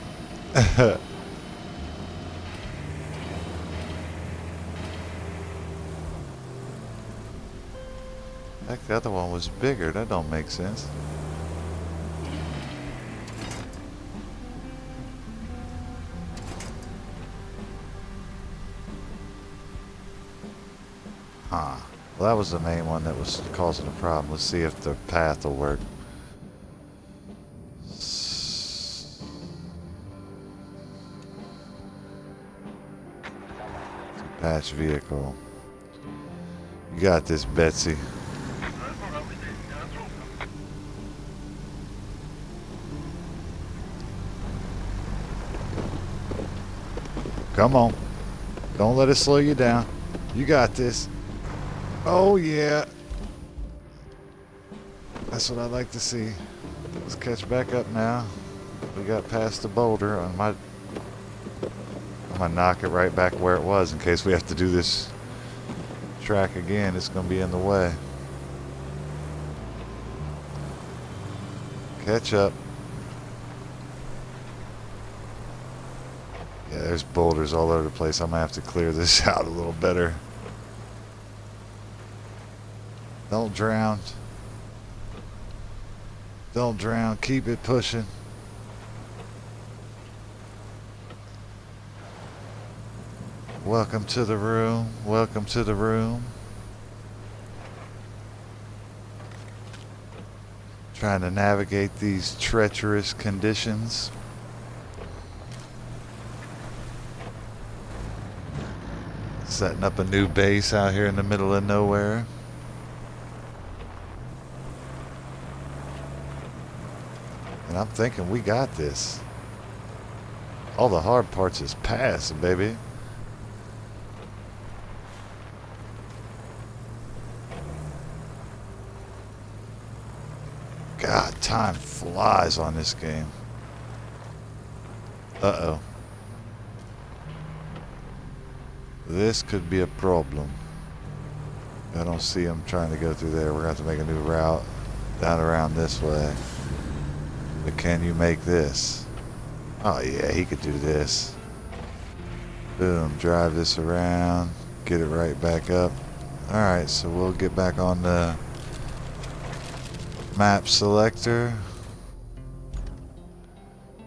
Heck, the other one was bigger. That don't make sense. Huh. Well, that was the main one that was causing the problem. Let's see if the path will work. Patch vehicle. You got this, Betsy. Come on. Don't let it slow you down. You got this. Oh, yeah. That's what I like to see. Let's catch back up now. We got past the boulder. I'm going to knock it right back where it was in case we have to do this track again. It's going to be in the way. Catch up. Yeah, there's boulders all over the place. I'm gonna have to clear this out a little better. Don't drown. Don't drown. Keep it pushing. Welcome to the room. Welcome to the room. Trying to navigate these treacherous conditions. Setting up a new base out here in the middle of nowhere. And I'm thinking we got this. All the hard parts is past, baby. God, time flies on this game. Uh-oh. This could be a problem. I don't see him trying to go through there. We're going to have to make a new route down around this way. But can you make this? Oh yeah, he could do this. Boom, drive this around, get it right back up. Alright, so we'll get back on the map selector.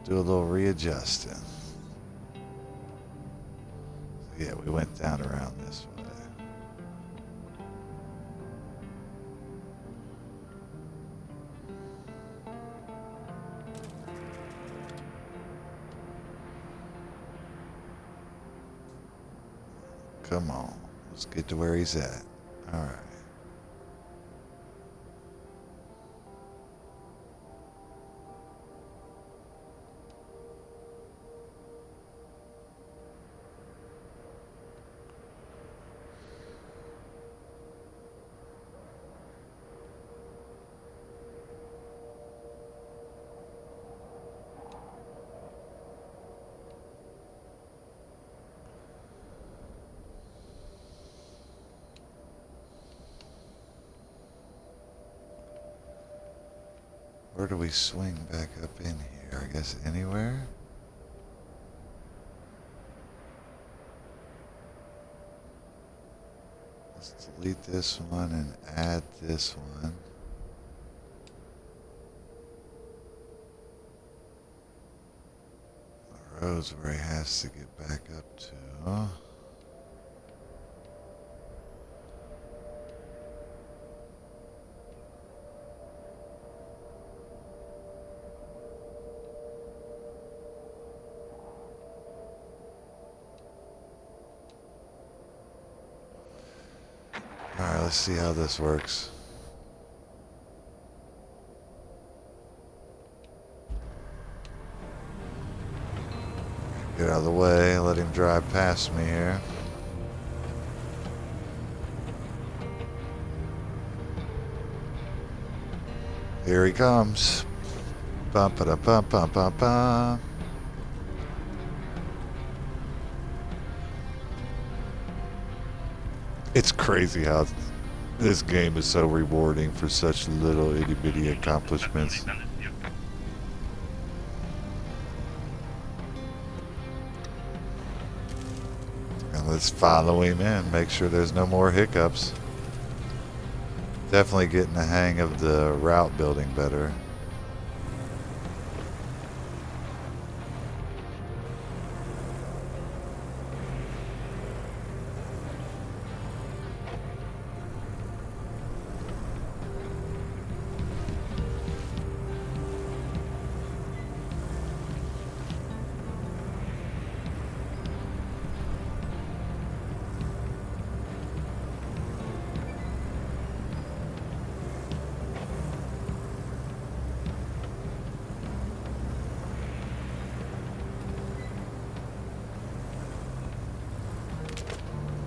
Do a little readjusting. Yeah, we went down around this way. Come on, let's get to where he's at. All right. Where do we swing back up in here? I guess anywhere? Let's delete this one and add this one. The road's where he has to get back up to. Alright, let's see how this works. Get out of the way, let him drive past me here. Here he comes. Bum pa da bum bum bum bum. It's crazy how this game is so rewarding for such little itty bitty accomplishments. And let's follow him in, make sure there's no more hiccups. Definitely getting the hang of the route building better.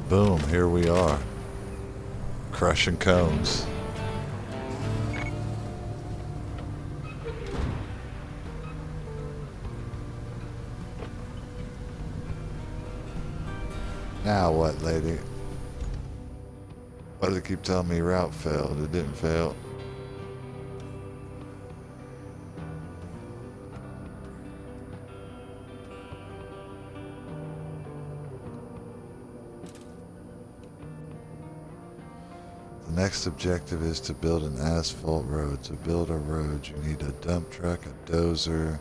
Boom, here we are. Crushing cones. Now what, lady? Why do they keep telling me route failed? It didn't fail. next objective is to build an asphalt road. To build a road, you need a dump truck, a dozer,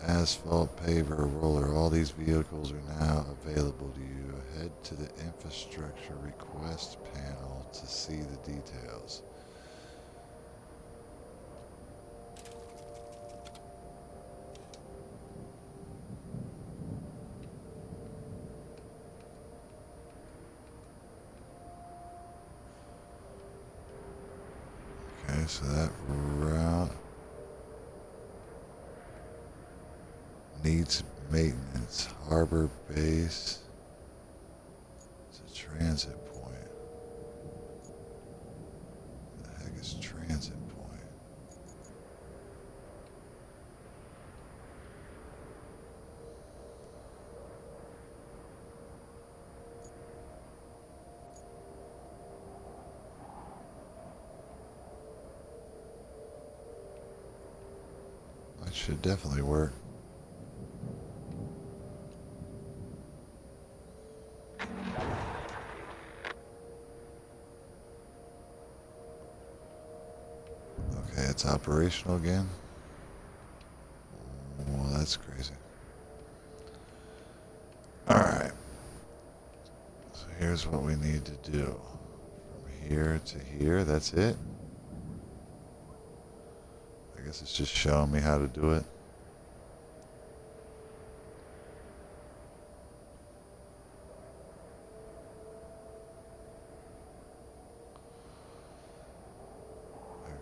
asphalt paver, a roller. All these vehicles are now available to you. Head to the infrastructure request panel to see the details. Okay, so that route needs maintenance. Harbor base. It's a transit point. What the heck is transit point? That should definitely work. Okay, it's operational again. Well, that's crazy. Alright. So here's what we need to do. From here to here, that's it. I guess it's just showing me how to do it.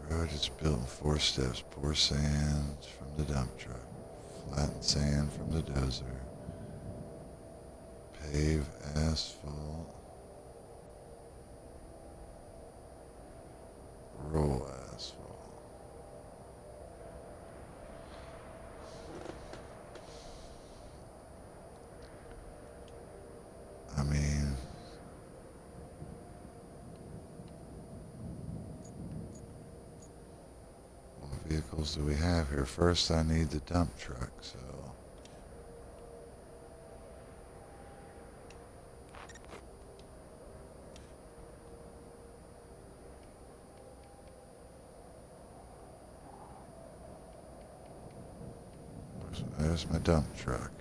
The road is built in 4 steps. Pour sand from the dump truck. Flatten sand from the dozer. Pave asphalt. Roll asphalt. I mean, what vehicles do we have here? First, I need the dump truck, so. There's my dump truck.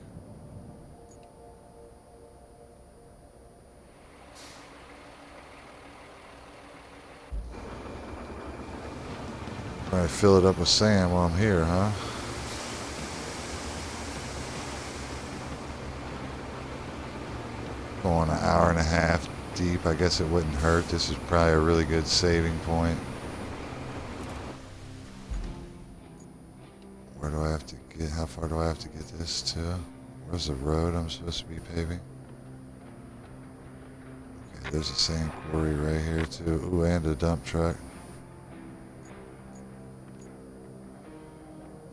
Probably fill it up with sand while I'm here, huh? Going an hour and a half deep, I guess it wouldn't hurt. This is probably a really good saving point. Where do I have to get, how far do I have to get this to? Where's the road I'm supposed to be paving? Okay, there's a sand quarry right here too. Ooh, and a dump truck.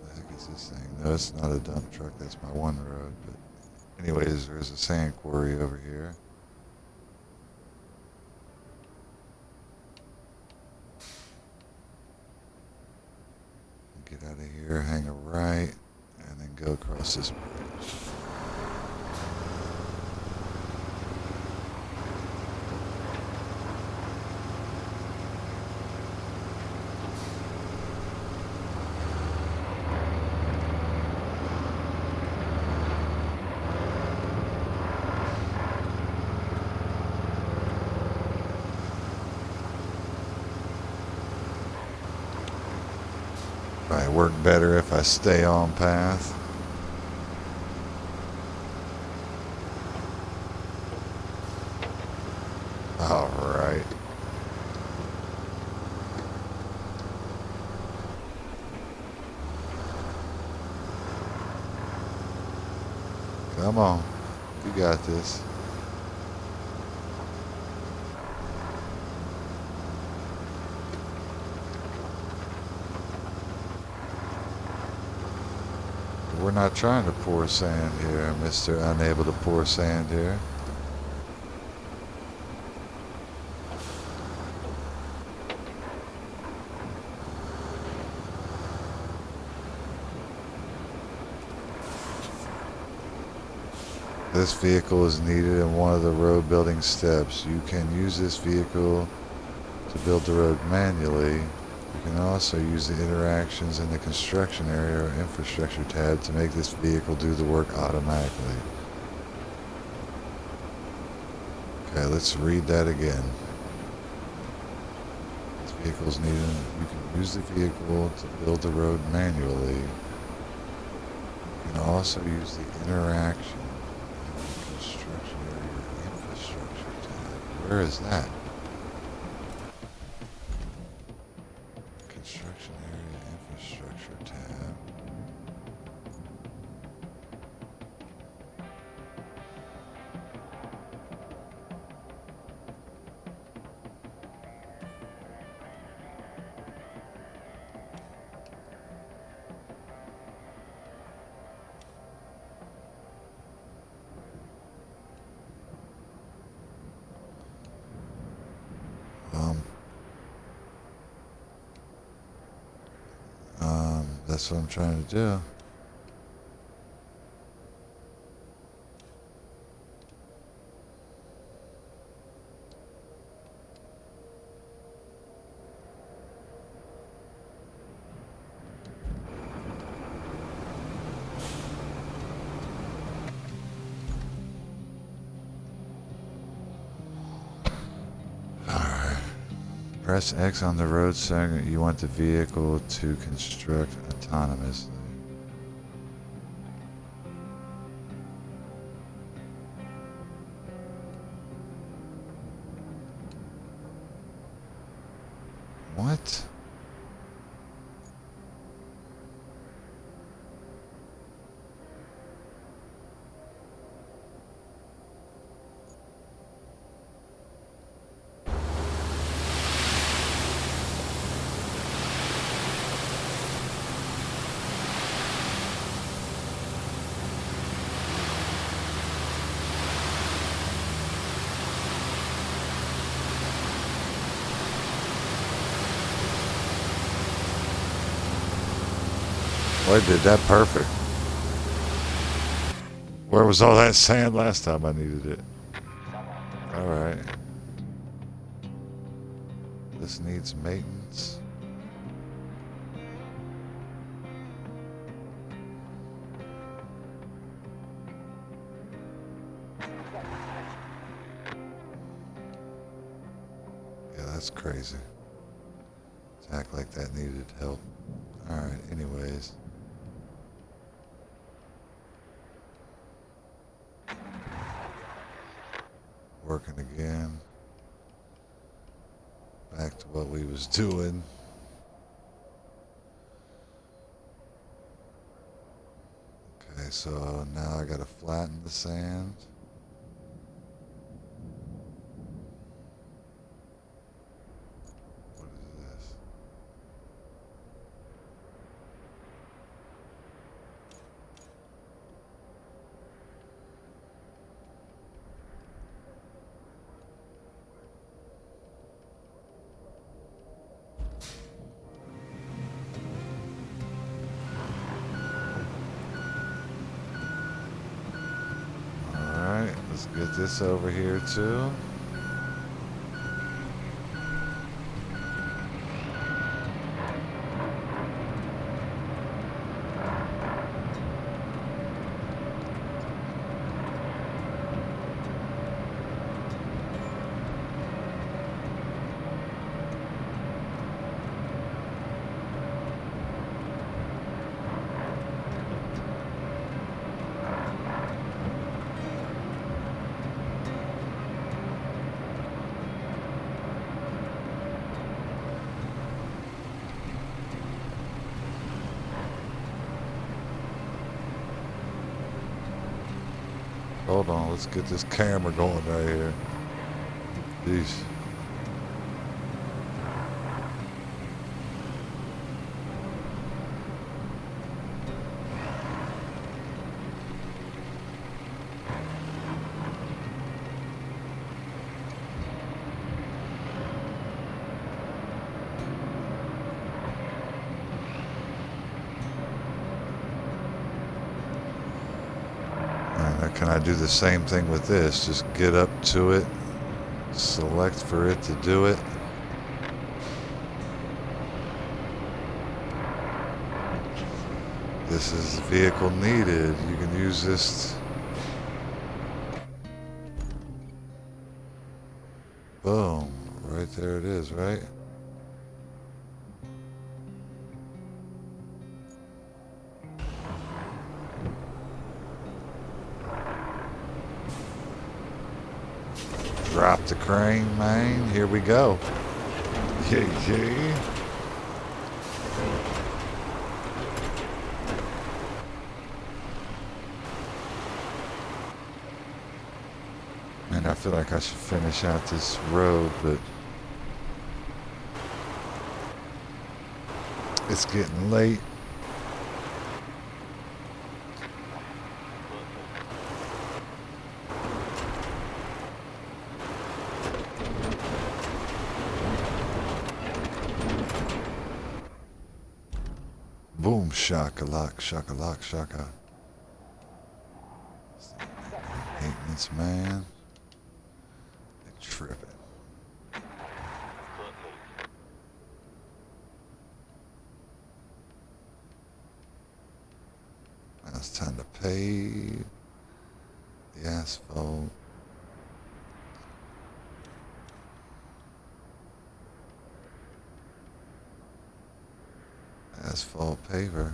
What the heck is this thing? No, it's not a dump truck, that's my one road, but anyways, there's a sand quarry over here. Get out of here, hang a right, and then go across this bridge. Probably work better if I stay on path. Alright. Come on. You got this. We're not trying to pour sand here, Mr. Unable to pour sand here. This vehicle is needed in one of the road building steps. You can use this vehicle to build the road manually. You can also use the interactions in the construction area or infrastructure tab to make this vehicle do the work automatically. Okay, let's read that again. This vehicle's needed. You can use the vehicle to build the road manually. You can also use the interaction in the construction area or infrastructure tab. Where is that? Construction area infrastructure tab. That's what I'm trying to do. Press X on the road segment you want the vehicle to construct autonomously. What? Boy, did that perfect. Where was all that sand last time I needed it? Alright. This needs maintenance. Yeah, that's crazy. To act like that needed help. Alright, anyways. Working again. Back to what we was doing. Okay, so now I gotta flatten the sand. What is this? Let's get this over here too. Hold on, let's get this camera going right here. Jeez. Can I do the same thing with this? Just get up to it, select for it to do it. This is vehicle needed. You can use this. Boom. Right there it is, right? Drop the crane, man. Here we go. Yeah, yeah. And I feel like I should finish out this road, but it's getting late. Boom, shaka-lock, shaka-lock, shaka. Maintenance man. They're tripping. Now it's time to pave the asphalt. Asphalt paver.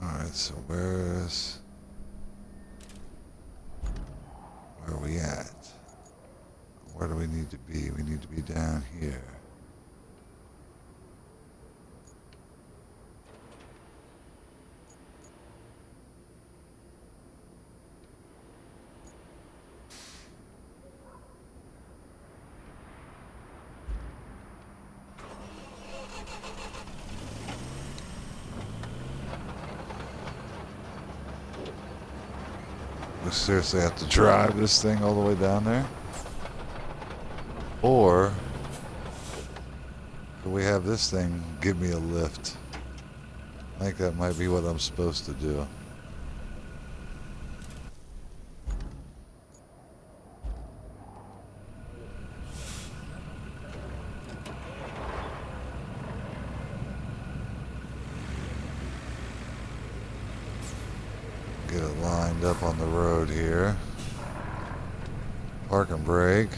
Alright, so where are we at? Where do we need to be? We need to be down here. We seriously have to drive this thing all the way down there? Or could we have this thing give me a lift? I think that might be what I'm supposed to do. Get it lined up on the road here. Park and brake.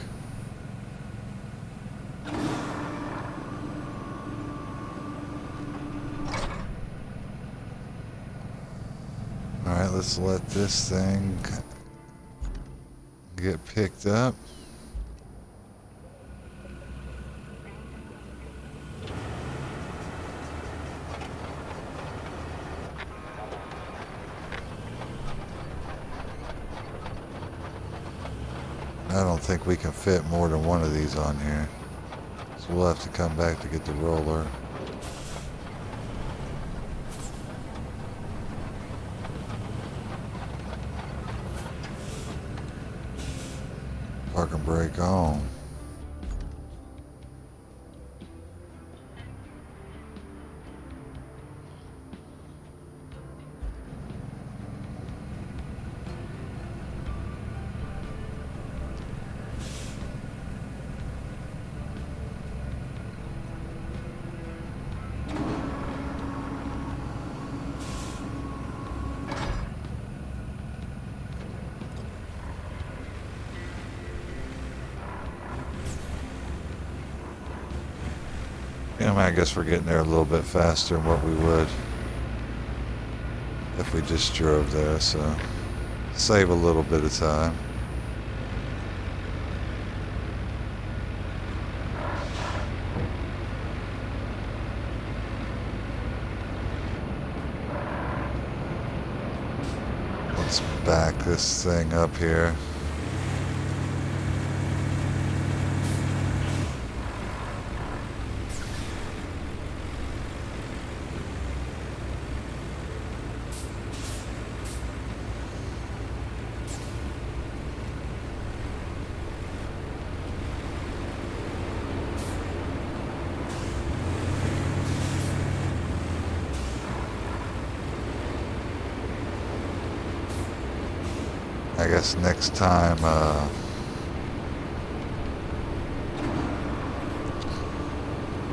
Alright, let's let this thing get picked up. I don't think we can fit more than one of these on here. So we'll have to come back to get the roller. Park and brake on. Yeah, I guess we're getting there a little bit faster than what we would if we just drove there, so save a little bit of time. Let's back this thing up here. I guess next time,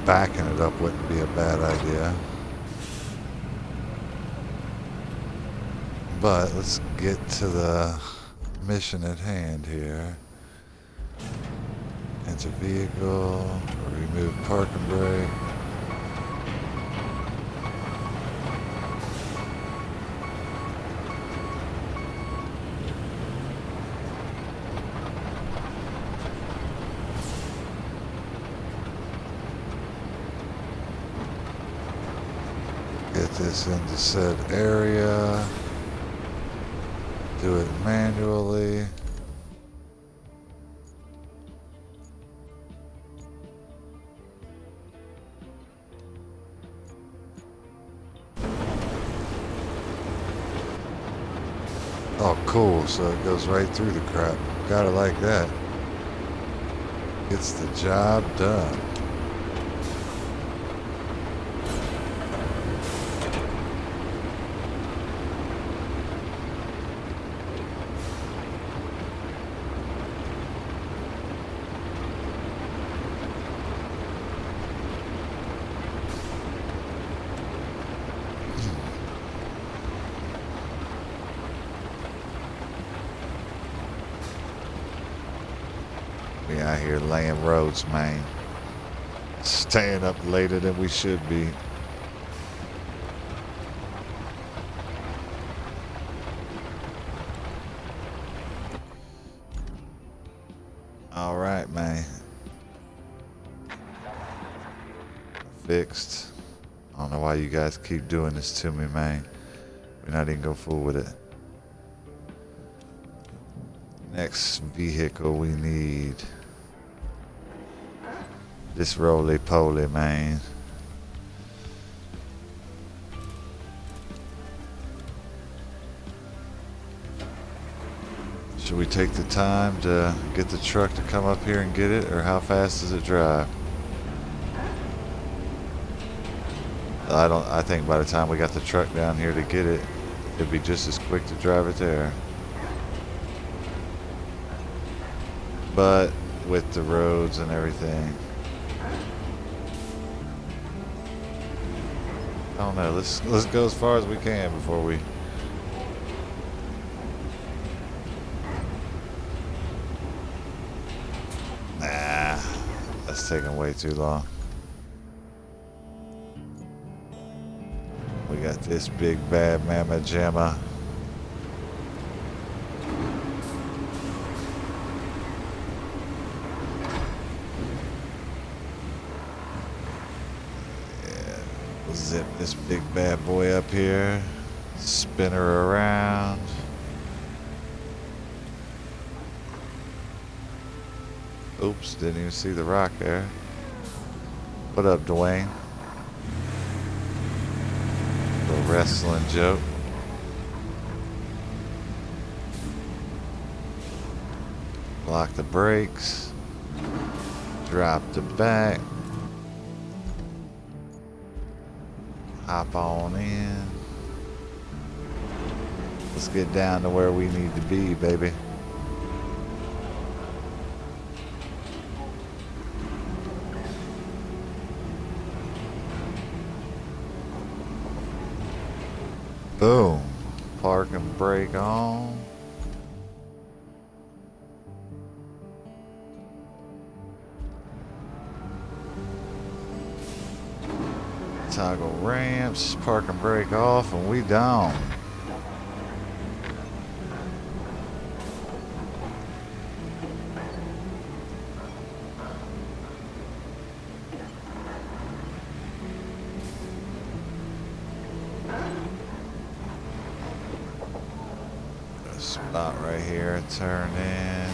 backing it up wouldn't be a bad idea. But let's get to the mission at hand here. Enter vehicle, remove parking brake. Get this into said area. Do it manually. Oh, cool. So it goes right through the crap. Gotta like that. Gets the job done. We out here laying roads, man. Staying up later than we should be. All right, man. Fixed. I don't know why you guys keep doing this to me, man. We're not even gonna fool with it. Next vehicle we need. This roly-poly, man. Should we take the time to get the truck to come up here and get it, or how fast does it drive? I think by the time we got the truck down here to get it, it'd be just as quick to drive it there. But with the roads and everything, I don't know. Let's go as far as we can before we. Nah, that's taking way too long. We got this big bad mama jamma. Zip this big bad boy up here, spin her around. Oops, didn't even see the rock there. What up, Dwayne? Little wrestling joke. Lock the brakes. Drop the back. Hop on in. Let's get down to where we need to be, baby. Boom. Park and brake on. Toggle ramps, park and brake off, and we down. A spot right here, turn in.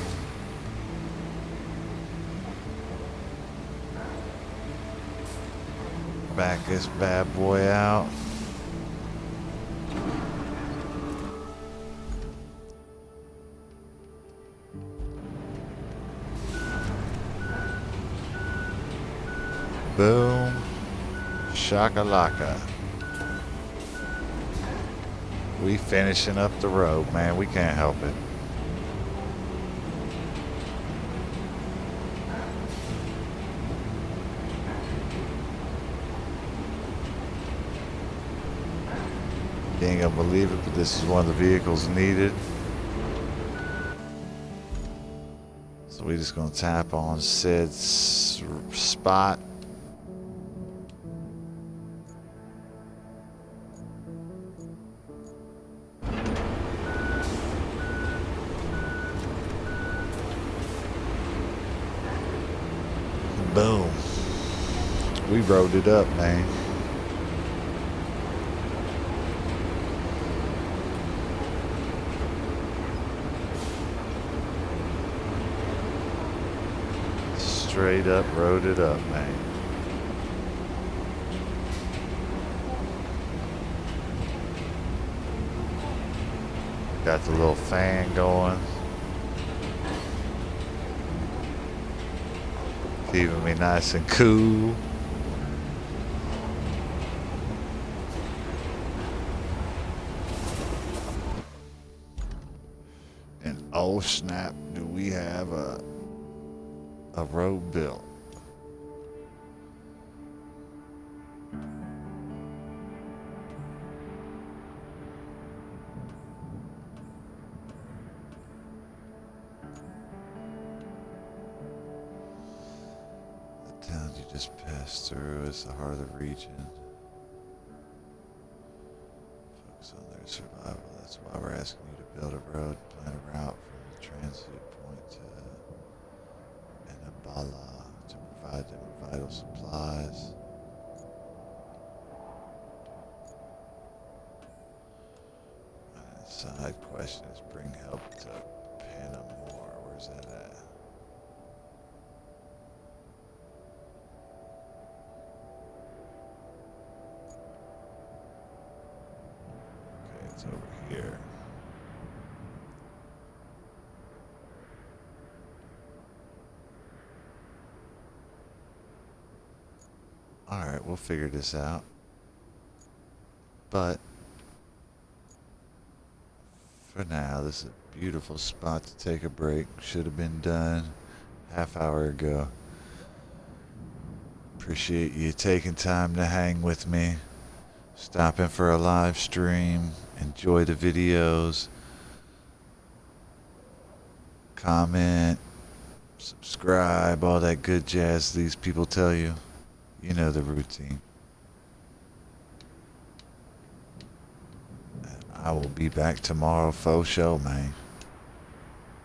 Back this bad boy out. Boom. Shakalaka. We finishing up the road, man. We can't help it. You ain't gonna believe it, but this is one of the vehicles needed. So we just gonna tap on said spot. Boom. We rode it up, man. Straight up rode it up, man. Got the little fan going. Keeping me nice and cool. And oh snap, do we have a road built. The town you just passed through is the heart of the region. Focus on their survival. That's why we're asking you to build a road, plan a route from the transit point to Bala to provide them with vital supplies. And side question is bring help to Panamore. Where's that at? Okay, it's over here. Alright, we'll figure this out. But for now, this is a beautiful spot to take a break. Should have been done half hour ago. Appreciate you taking time to hang with me. Stopping for a live stream. Enjoy the videos. Comment. Subscribe. All that good jazz these people tell you. You know the routine. I will be back tomorrow, faux show, man.